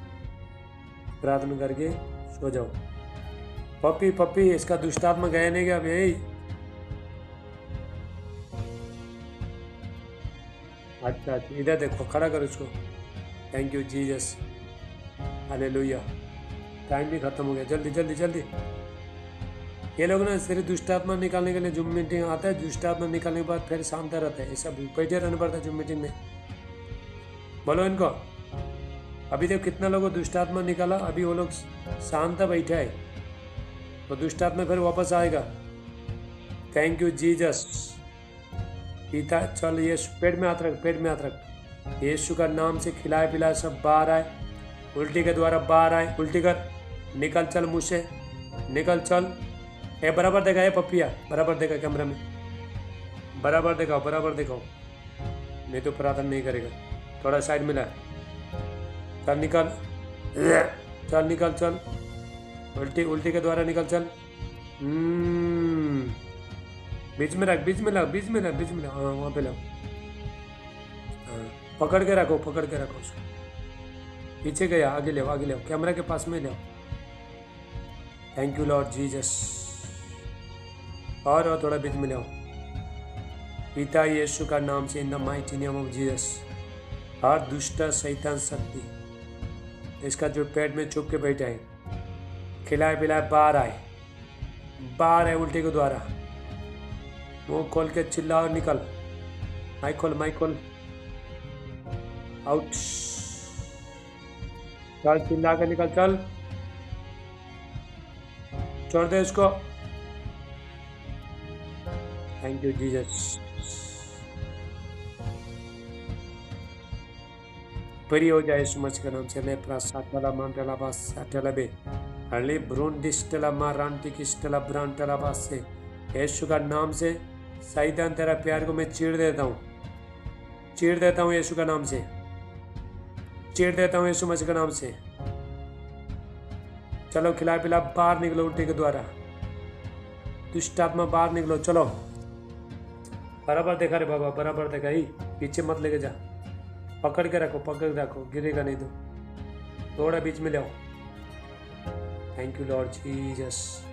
प्रार्थना करके सो जाओ। पप्पी इसका दुष्टात्मा गया नहीं गया भाई? अच्छा, इधर देखो, खड़ा करो इसको। Thank you Jesus, hallelujah. Time भी खत्म हो गया, जल्दी। ये लोग ना सिर्फ दुष्टात्मा निकालने के लिए जूम मीटिंग आता है, दुष्टात्मा निकालने के बाद फिर शांत रहता है, ऐसा बैठे रहना पड़ता है जूम मीटिंग में। बोलो इनको, अभी देखो कितना लोगों को दुष्टात्मा निकाला, अभी वो लोग शांत बैठा है, तो दुष्टात्मा फिर वापस आएगा। Thank you Jesus. पीता चल, ये पेट में हाथ रख, यीशु का नाम से खिलाए पिलाए सब बाहर आए, उल्टी के द्वारा बाहर आए, उल्टी कर, निकल चल मुँह से, निकल चल। ए बराबर देखा, ये पप्पिया बराबर देखा, कैमरा में बराबर दिखाओ, नहीं तो प्रार्थना नहीं करेगा। थोड़ा साइड में ला, चल निकल, उल्टी के द्वारा निकल चल। बीच में रख, हाँ वहाँ पे लाओ, हाँ पकड़ के रखो उसको। पीछे गया, आगे ले आओ, कैमरा के पास में ले आओ। Thank you Lord Jesus. और थोड़ा बीच में ले आओ। पिता यीशु का नाम से, in the mighty name of Jesus, हर दुष्ट शैतान शक्ति, इसका जो पेट में चुप के बैठा है, खिलाए पिलाए बाहर आए, उल्टे के द्वारा। मुंह खोल के चिल्ला और निकल, माइक खोल, आउट, चल चिल्ला के निकल, चल छोड़ दे इसको। Thank you Jesus. बरी हो जाए यीशु मसीह के नाम से। ले प्रासाटला मांटला बास साटला बे हले ब्रोंडिस्टला मारांटी किस्टला ब्रांटला बास से, यीशु का नाम से शैतान तेरा प्यार को मैं चीर देता हूँ यीशु का नाम से, चीर देता हूँ यीशु मसीह के नाम से। चलो खिला पिला बाहर निकलो, उल्टे के द्वारा दुष्ट आत्मा बाहर निकलो। चलो बराबर देखा रे बाबा, बराबर देखा ही, पीछे मत लेके जा, पकड़ के रखो, गिरेगा नहीं तो। थोड़ा बीच में ले आओ। Thank you Lord Jesus.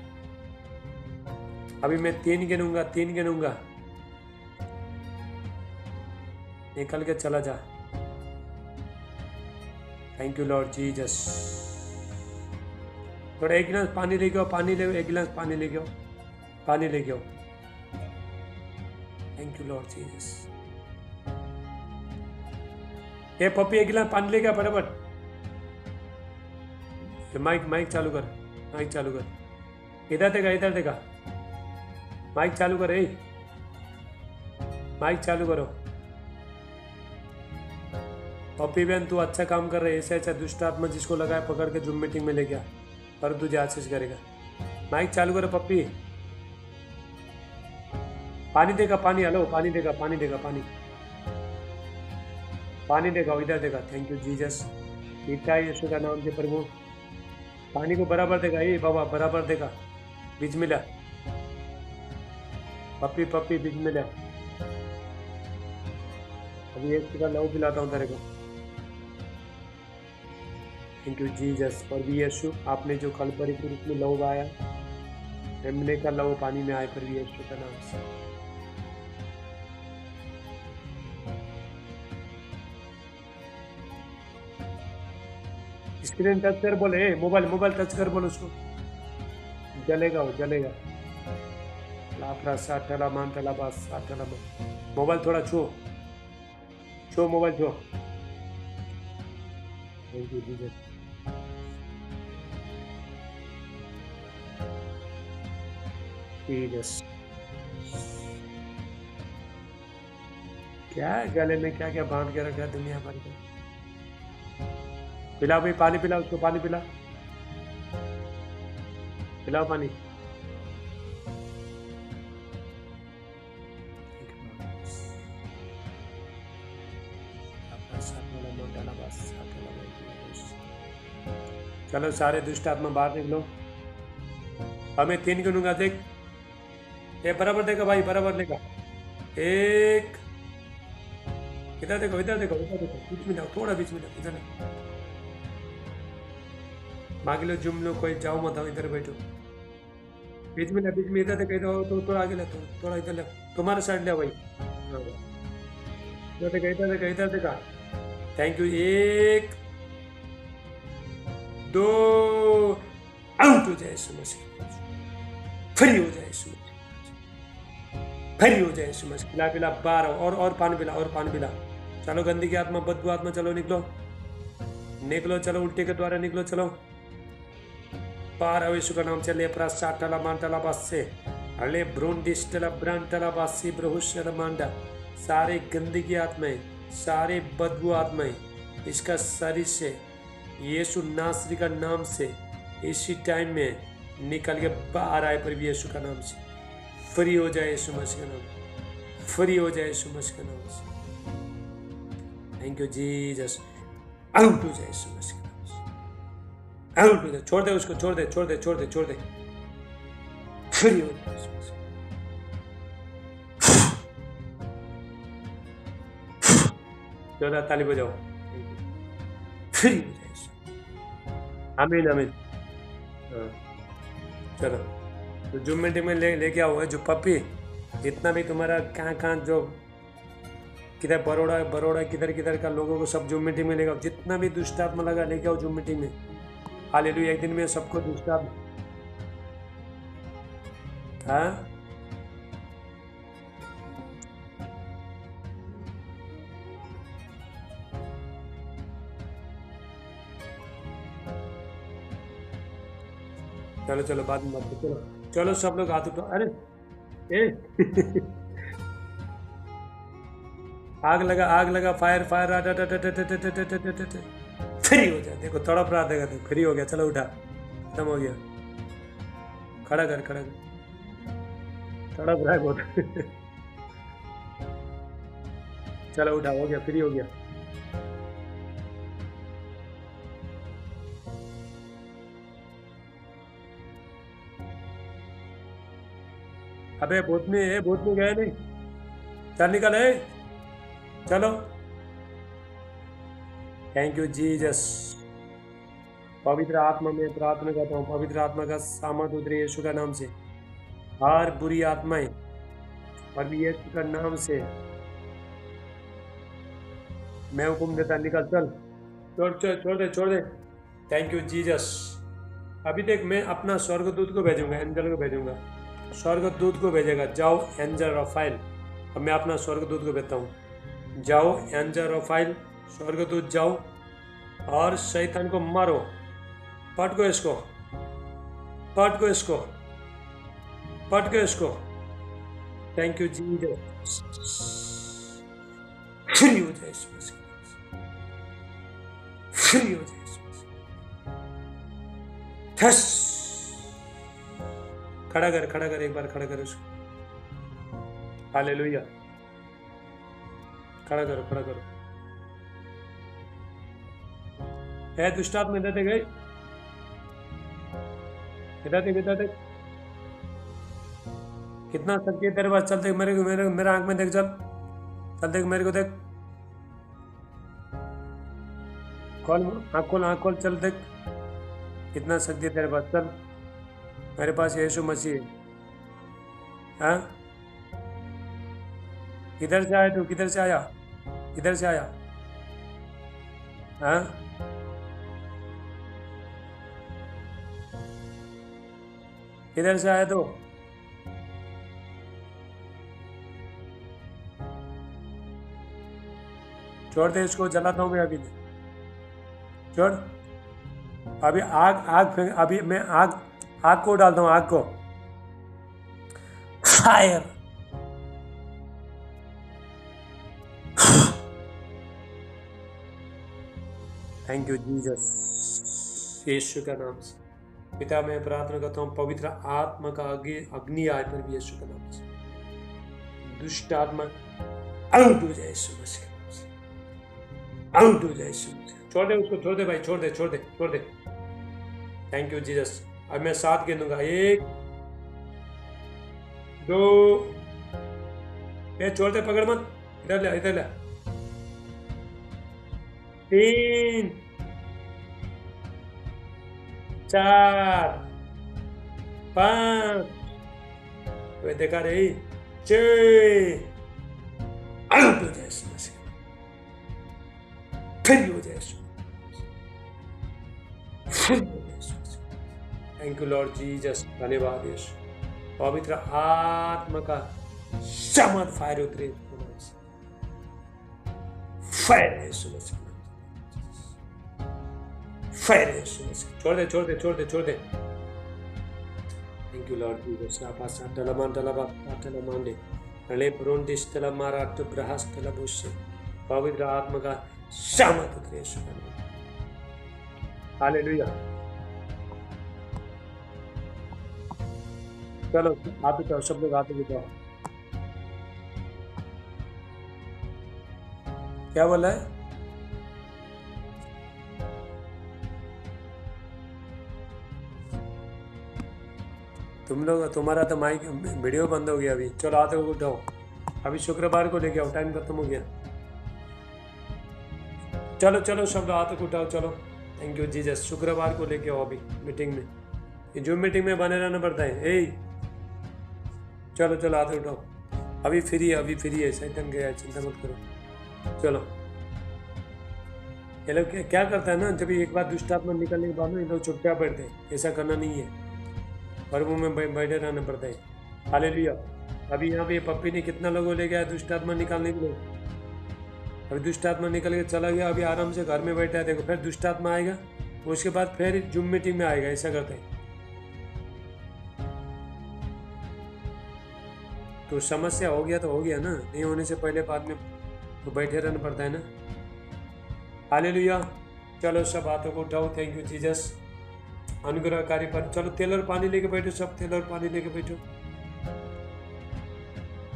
अभी मैं 3 गिनूंगा, निकल के चला जा। Thank you Lord Jesus. थोड़ा 1 गिलास पानी लेके आओ, 1 गिलास पानी लेके आओ। Thank you Lord Jesus. ये पप्पी 1 गिलास पानी लेके आ फटाफट। माइक चालू कर, इधर देखा, माइक चालू कर। माइक चालू करो। पप्पी बहन तू अच्छा काम कर रहे, ऐसे अच्छा दुष्ट आत्मा जिसको लगाए पकड़ के जूम मीटिंग में ले गया पर तुझे आशीष करेगा। माइक चालू करो पप्पी। पानी देगा, पानी, हेलो, पानी देगा, पानी देगा, पानी, पानी देगा, इधर देगा। थैंक यू जीसस, मीठा यीशु का नाम से प्रभु, पानी को बराबर देगा, ये बाबा बराबर देगा। बीच में ला पप्पी, पप्पी बीच में ला। अभी एक का लहू पिलाता हूँ तेरे को। थैंक यू जीसस, प्रभु यीशु आपने जो कलवरी के रूप में लहू बहाया, हमने का लहू पानी में आए प्रभु यीशु का नाम से। स्क्रीन टच कर बोले, मोबाइल मोबाइल टच कर बोलो उसको, जलेगा वो, जलेगा। लाफरा साठला मानतला बास साठला मान, मोबाइल थोड़ा छो छो, मोबाइल छो। Thank you Jesus. जीसस क्या गले में क्या क्या बांध के रखा दुनिया भर का। पिलाओ भाई, पानी पिलाओ उसको, पानी पिला, पिलाओ पानी। चलो सारे दुष्ट आत्मा बाहर निकलो। हमें 3 गिनूंगा, देख ये बराबर देगा भाई, बराबर देगा। 1, इधर देखो, इधर देखो, इधर देखो, बीच में जाओ, थोड़ा बीच में जाओ, इधर मांग लो, जुम लो, कोई जाओ मत, इधर बैठो, बीच में ना, बीच में, इधर देखो, इधर तो थोड़ा आगे ले, थोड़ा इधर ले, तुम्हारे साइड ले भाई, इधर देखा, इधर देखा, इधर देखा। Thank you. 1, 2, आउट हो जाए समझ, फ्री हो जाए समझ, फ्री हो जाए समझ। पिला पिला, बार और पानी पिला, और पानी पिला। चलो गंदी की आत्मा, बदबू आत्मा, चलो निकलो, निकलो, चलो उल्टे के द्वारा निकलो, चलो पार यीशु का नाम से। ले प्रासाटला मांटला बासे, अले ब्रोंडिस्टला ब्रांटला बासी ब्रहुशला मांडा, सारे गंदी की आत्माएं, सारे बदबू आत्माएं इसका शरीर से यीशु नासरी का नाम से इसी टाइम में निकल के बाहर आए प्रभु यीशु का नाम से। फ्री हो जाए यीशु मसीह का नाम, फ्री हो जाए यीशु मसीह का नाम से। थैंक यू जीसस, आउट हो जाए यीशु मसीह का नाम से, आउट हो जाए। छोड़ दे उसको, छोड़ दे, छोड़ दे, छोड़ दे, छोड़ दे, फ्री हो जाए यीशु मसीह। चलो ताली बजाओ, फ्री हो जाए यीशु। आमीन, आमीन। चलो तो जूम मीटिंग में लेके आओ है जो पप्पी, जितना भी तुम्हारा कहाँ कहाँ जो किधर बरोड़ा किधर किधर का लोगों को सब जूम मीटिंग में लेके आओ। जितना भी दुष्ट आत्मा लगा लेके आओ जूम मीटिंग में। हालेलुया। एक दिन में सबको दुष्ट आत्मा, हाँ चलो चलो बाद में बात करो। चलो चलो सब लोग हाथ उठाओ। अरे ए आग लगा, आग लगा, फायर फायर, फ्री हो जाए। देखो तड़प रहा था तो फ्री हो गया। चलो उठा, खत्म हो गया। खड़ा कर, खड़ा कर, तड़प रहा है बहुत। चलो उठा, हो गया, फ्री हो गया। अबे भूतनी है, भूतनी गए नहीं, चल निकल है, चलो। Thank you Jesus. पवित्र आत्मा में प्रार्थना करता हूँ, पवित्र आत्मा का सामर्थ उतरे यीशु का नाम से। हर बुरी आत्माएं प्रभु यीशु का नाम से मैं हुक्म देता, निकल, चल, छोड़ छोड़ छोड़ दे, छोड़ दे। Thank you Jesus. अभी देख मैं अपना स्वर्गदूत को भेजूंगा, एंजल को भेजूंगा, स्वर्गदूत को भेजेगा। जाओ एंजल रफाइल, अब मैं अपना स्वर्गदूत को भेजता हूँ। जाओ एंजल रफाइल, स्वर्गदूत जाओ और शैतान को मारो। पटको इसको, पटको इसको, पटको इसको, थैंक यू जीसस। फ्री हो जाए यीशु मसीह, फ्री हो जाए यीशु मसीह। ठस, खड़ा कर, एक बार खड़ा कर उसको। हालेलुया, खड़ा करो। है दुष्टात्मा इधर देख, इधर देख, कितना शक्ति है तेरे पास। चल देख, मेरे आंख में देख, चल देख, मेरे को देख, आँख खोल, चल देख, कितना शक्ति है तेरे पास। चल, मेरे पास यीशु मसीह है। हाँ, किधर से आया तू, किधर से आया? हाँ, किधर से आया तू? छोड़ दे इसको, जलाता हूँ मैं अभी। छोड़, अभी अभी मैं आग को डालता हूँ, आग को। फायर, थैंक यू जीसस, यीशु का नाम से। पिता, मैं प्रार्थना करता हूँ पवित्र आत्मा का अग्नि आए पर भी यीशु का नाम से। दुष्ट आत्मा आउट हो जाए यीशु मसीह, आउट हो जाए यीशु मसीह। छोड़ दे उसको, छोड़ दे भाई, छोड़ दे। Thank you Jesus. अब मैं 7 गिनूंगा, 1 2, ये छोड़ दे, पकड़ मत, इधर ले, 3 4 5, वे देखा रही, 6, आउट हो जाए यीशु मसीह, फिर हो जाए यीशु, थैंक यू लॉर्ड जीसस, धन्यवाद यीशु। पवित्र आत्मा का समर फायर उतरे, फायर यीशु मसीह, फायर यीशु मसीह। छोड़ दे। Thank you Lord Jesus. आपा तलमांडे अले प्रोंडिस तलमाराट ब्रहस तलबुसे, पवित्र आत्मा का समर उतरे यीशु का नाम। हालेलुया। चलो आप ही कहो, सब लोग आते भी कहो। क्या बोला है? तुम लोग, तुम्हारा तो माइक वीडियो बंद हो गया अभी। चलो आते हो, उठाओ, अभी शुक्रवार को लेके आओ, टाइम खत्म हो गया। चलो सब लोग आते को उठाओ, चलो। Thank you Jesus. शुक्रवार को लेके आओ अभी मीटिंग में, ये जूम मीटिंग में बने रहना पड़ता है। चलो आते उठाओ, अभी फ्री है, शैतान गया है, चिंता मत करो। चलो, ये लोग क्या करता है ना, जब एक बार दुष्ट आत्मा निकलने के बाद ना, ये लोग चुपचाप बैठते हैं। ऐसा करना नहीं है, प्रभु में बैठे रहना पड़ता है। हालेलुया। अभी यहाँ पे पप्पी ने कितना लोगों ले गया दुष्ट आत्मा निकालने के लिए। अभी दुष्ट आत्मा निकल के चला गया, अभी आराम से घर में बैठा है। देखो, फिर दुष्ट आत्मा आएगा, उसके बाद फिर जूम मीटिंग में आएगा। ऐसा करते हैं तो समस्या हो गया तो हो गया ना, नहीं होने से पहले बाद में तो बैठे रहना पड़ता है ना। हालेलुया। चलो सब हाथों को उठाओ। थैंक यू जीसस, अनुग्रहकारी पर। चलो तेल और पानी लेके बैठो, सब तेल और पानी लेके बैठो।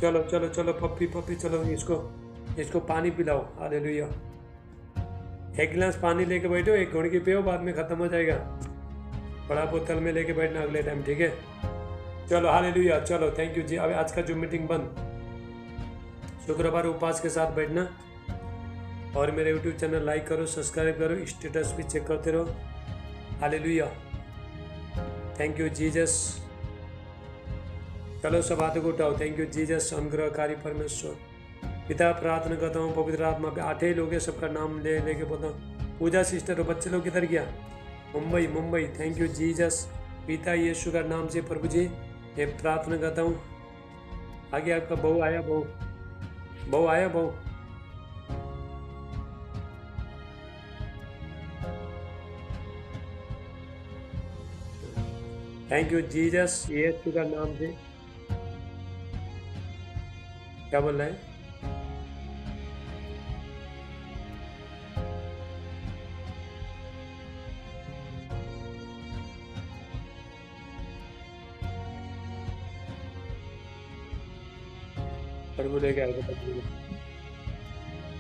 चलो पप्पी, चलो इसको पानी पिलाओ। हालेलुया। 1 गिलास पानी लेके बैठो, 1 घुड़की पियो, बाद में खत्म हो जाएगा। बड़ा बोतल में लेके बैठना अगले टाइम, ठीक है? चलो हालेलुया। चलो थैंक यू जी। अब आज का जो मीटिंग बंद। शुक्रवार उपवास के साथ बैठना, और मेरे यूट्यूब चैनल लाइक करो, सब्सक्राइब करो, स्टेटस भी चेक करते रहो। हालेलुया। Thank you Jesus. चलो सब हाथों को उठाओ। थैंक यू जीसस, अनुग्रहकारी परमेश्वर पिता, प्रार्थना करता हूँ पवित्र आत्मा पे। 8 ही लोग हैं, सबका नाम लेके बोलता हूँ। पूजा सिस्टर और बच्चे लोग किधर गया? मुंबई। थैंक यू जीसस, पिता यीशु का नाम से प्रभु जी मैं प्रार्थना करता हूँ। आगे आपका बहू आया, बहू थैंक यू जीसस, यीशु का नाम से। क्या बोल रहा है? प्रभु लेके आएगा।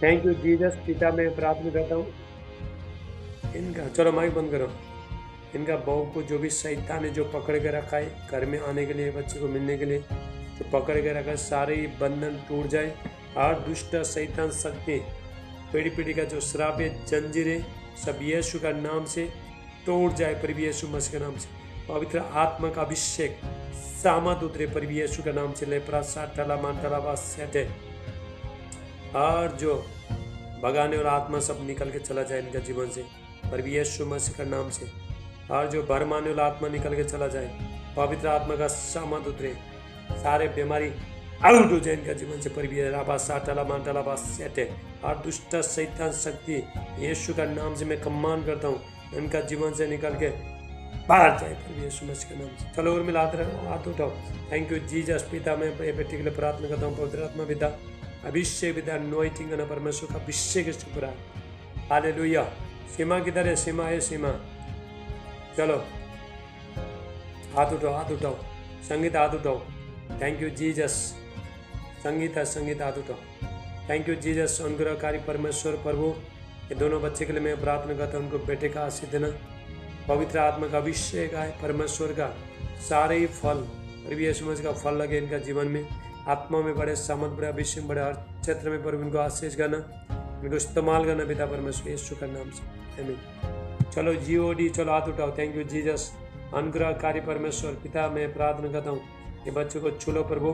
Thank you Jesus. पिता मैं प्रार्थना करता हूँ इनका, चलो माइक बंद करो, इनका बहू को जो भी शैतान ने जो पकड़ के रखा है घर में आने के लिए, बच्चे को मिलने के लिए जो पकड़ के रखा है, सारे ही बंधन टूट जाए। और दुष्ट शैतान शक्ति, पीढ़ी पीढ़ी का जो श्राप है, जंजीरें सब यीशु का नाम से तोड़ जाए, प्रभु यीशु मसीह के नाम से। पवित्र आत्मा का अभिषेक सामत उतरे प्रभु यीशु के नाम से। लेप्रा साटला मांटला बास सेटे, और जो भगाने वाला आत्मा सब निकल के चला जाए इनका जीवन से, प्रभु यीशु मसीह का नाम से। और जो भरमाने वाला आत्मा निकल के चला जाए, पवित्र आत्मा का सामत उतरे, सारे बीमारी आउट हो जाए इनका जीवन से, प्रभु राबा साटला मांटला बास सेटे। और दुष्ट शैतान शक्ति यीशु का नाम से मैं कमान करता हूँ, इनका जीवन से निकल के बाहर जाए प्रभु यीशु मसीह के नाम से। चलो और मिलाते रहो, हाथ उठाओ। Thank you Jesus. पिता मैं बेटे के लिए प्रार्थना करता हूँ, पवित्र आत्मा पिता अभिषेक पिता अनॉइंटिंग करना, परमेश्वर का अभिषेक इसके ऊपर है। हालेलुया। सीमा किधर है? सीमा है, सीमा। चलो हाथ उठाओ, हाथ उठाओ। संगीत हाथ उठाओ। Thank you Jesus. संगीत हाथ उठाओ। Thank you Jesus. अनुग्रहकारी परमेश्वर प्रभु, ये दोनों बच्चे के लिए मैं प्रार्थना करता हूँ, उनको बेटे का आशीष देना, पवित्र आत्मा का अभिषेक आए, परमेश्वर का सारे ही फल, प्रभु यीशु मसीह का फल लगे इनका जीवन में, आत्मा में बढ़े, सामर्थ बढ़े, अभिषेक बढ़े, हर क्षेत्र में प्रभु इनको आशीष करना, इनको इस्तेमाल करना पिता परमेश्वर यीशु का नाम से, आमीन। चलो जीओडी, चलो हाथ उठाओ। Thank you Jesus. अनुग्रहकारी परमेश्वर पिता मैं प्रार्थना करता हूँ, ये बच्चों को छू लो प्रभु,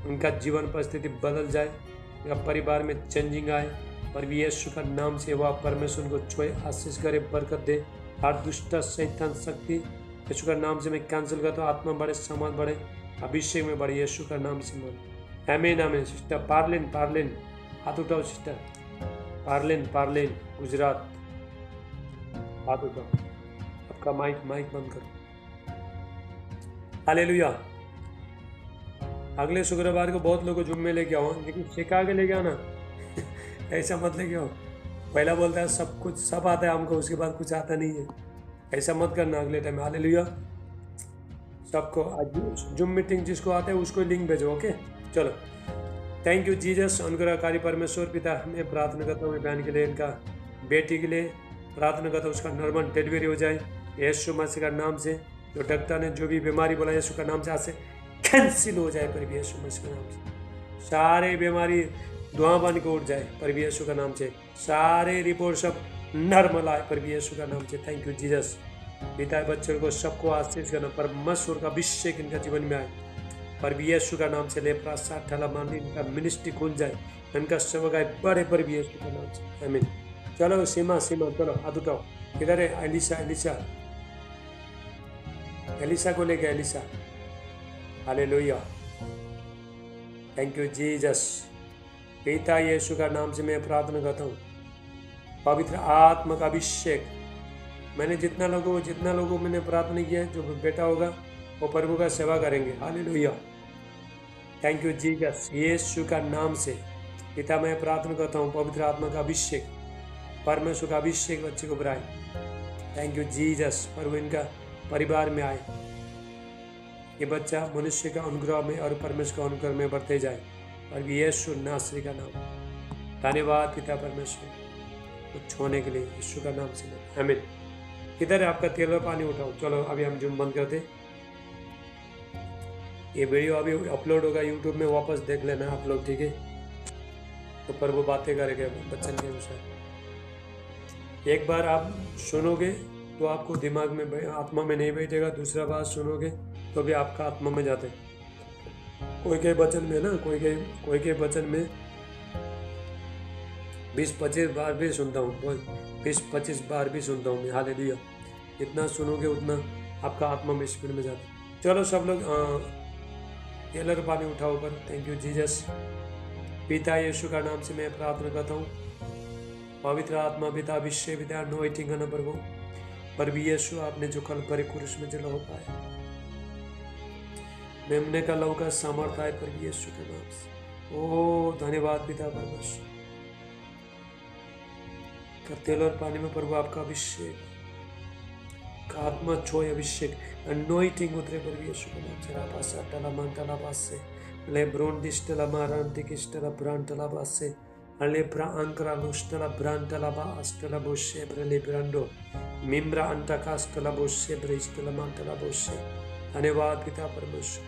उनका जीवन परिस्थिति बदल जाए, उनका परिवार में चेंजिंग आए, प्रभु यीशु का नाम से वह परमेश्वर उनको छुए, आशीष करे, बरकत दे। हर दुष्ट शैतान शक्ति यीशु का नाम से मैं कैंसिल करता हूँ, आत्मा बढ़े, समाज बढ़े, अभिषेक में बढ़े, यीशु का नाम से मन। आमीन आमीन। सिस्टर पार्लिन, पार्लिन हाथ उठाओ। सिस्टर पार्लिन, पार्लिन गुजरात, हाथ उठाओ। आपका माइक बंद करो। हालेलुया। अगले शुक्रवार को बहुत लोगों को जुम्मे लेके आओ, लेकिन सिखा के लेके आना ऐसा मत लेके आओ। पहला बोलता है सब कुछ सब आता है हमको, उसके बाद कुछ आता नहीं है, ऐसा मत करना अगले टाइम। हालेलुया। सबको आज जुम मीटिंग जिसको आता है उसको लिंक भेजो, ओके। चलो थैंक यू जीसस। अनुग्रहकारी परमेश्वर पिता मैं प्रार्थना करता हूँ बहन के लिए, इनका बेटी के लिए प्रार्थना करता हूँ, उसका नॉर्मल डिलीवरी हो जाए यीशु मसीह का नाम से। जो डॉक्टर ने जो भी बीमारी बोला यीशु का नाम से आज से कैंसिल हो जाए प्रभु यीशु मसीह का नाम से। सारे बीमारी धुआं बन के उठ जाए प्रभु यीशु का नाम से। सारे रिपोर्ट सब नॉर्मल आए प्रभु यीशु का नाम से। Thank you Jesus. पिता बच्चों को सबको आशीष करना, परमेश्वर का अभिषेक इनका जीवन में आए प्रभु यीशु का नाम से। लेप्रा साठला मानी इनका मिनिस्ट्री खुल जाए, इनका सेवक आए बड़े प्रभु यीशु का नाम से, आमीन। चलो सीमा चलो हाथ उठाओ। किधर है एलिसा को लेके Elisa. Hallelujah. Thank you Jesus. पिता यीशु का नाम से मैं प्रार्थना करता हूँ, पवित्र आत्मा का अभिषेक। मैंने जितना लोगों मैंने प्रार्थना किया है, जो बेटा होगा वो प्रभु का सेवा करेंगे। हालेलुया। Thank you Jesus. यीशु का नाम से पिता मैं प्रार्थना करता हूँ, पवित्र आत्मा का अभिषेक, परमेश्वर का अभिषेक बच्चे को बनाए। Thank you Jesus. प्रभु इनका परिवार में आए, ये बच्चा मनुष्य का अनुग्रह में और परमेश्वर का अनुग्रह में बढ़ते जाए और यीशु नासरी का नाम। धन्यवाद पिता परमेश्वर कुछ होने के लिए यीशु का नाम से, आमीन। किधर है आपका तेल और पानी उठाओ। चलो अभी हम जुम बंद करते। ये वीडियो अभी अपलोड होगा यूट्यूब में, वापस देख लेना आप लोग, ठीक है। तो प्रभु बातें करेंगे बच्चन के अनुसार। एक बार आप सुनोगे तो आपको दिमाग में आत्मा में नहीं बैठेगा, दूसरा बार सुनोगे तो भी आपका आत्मा में जाते। कोई के वचन में ना, कोई के वचन में 20-25 बार भी सुनता हूँ, 20-25 बार भी सुनता हूँ मैं। हालेलुया। जितना सुनोगे उतना आपका आत्मा में स्पीड में जाता। चलो सब लोग तेल और पानी उठाओ ऊपर। Thank you Jesus. पिता यीशु का नाम से मैं प्रार्थना करता हूँ, पवित्र आत्मा पिता अभिषेक पिता अनॉइंटिंग करना प्रभु यीशु। आपने जो कल करे क्रूस में जो लहू पाया, मेमने का लहू का सामर्थ आए प्रभु यीशु के नाम से। ओ धन्यवाद पिता परमेश्वर। तेल और पानी में प्रभु आपका अभिषेक का आत्मा छोय अभिषेक अनोइंटिंग उतरे प्रभु यीशु के नाम से। रापासा टला मंटला पासे ले ब्रोंडिस्टला मारांटिकिस्टला ब्रांटला पासे अले ब्रा अंकरा लुस्टला ब्रांटला बास्टला बोशे ब्रले ब्रांडो मिम्रा अंतकास्टला बोशे ब्रिस्टला मंटला बोशे। धन्यवाद पिता परमेश्वर।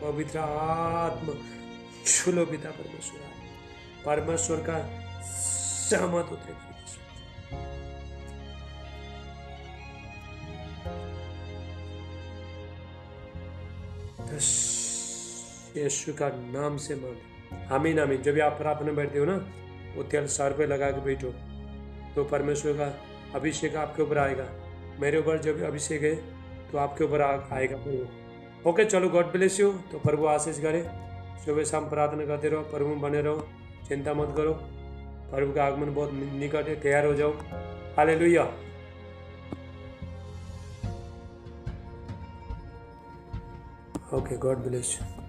पवित्र आत्मा छुलो पिता परमेश्वर। परमेश्वर का सहमत उतरे यीशु का नाम से मांगे। आमीन आमीन। जब भी आप प्रार्थना बैठते हो ना, वो तेल सर पे लगा के बैठो तो परमेश्वर का अभिषेक आपके ऊपर आएगा। मेरे ऊपर जब अभिषेक है तो आपके ऊपर आएगा प्रभु। ओके चलो, गॉड ब्लेस यू। तो प्रभु आशीष करे। सुबह शाम प्रार्थना करते रहो, प्रभु बने रहो, चिंता मत करो। प्रभु का आगमन बहुत निकट है, तैयार हो जाओ। Hallelujah. Okay, God bless you.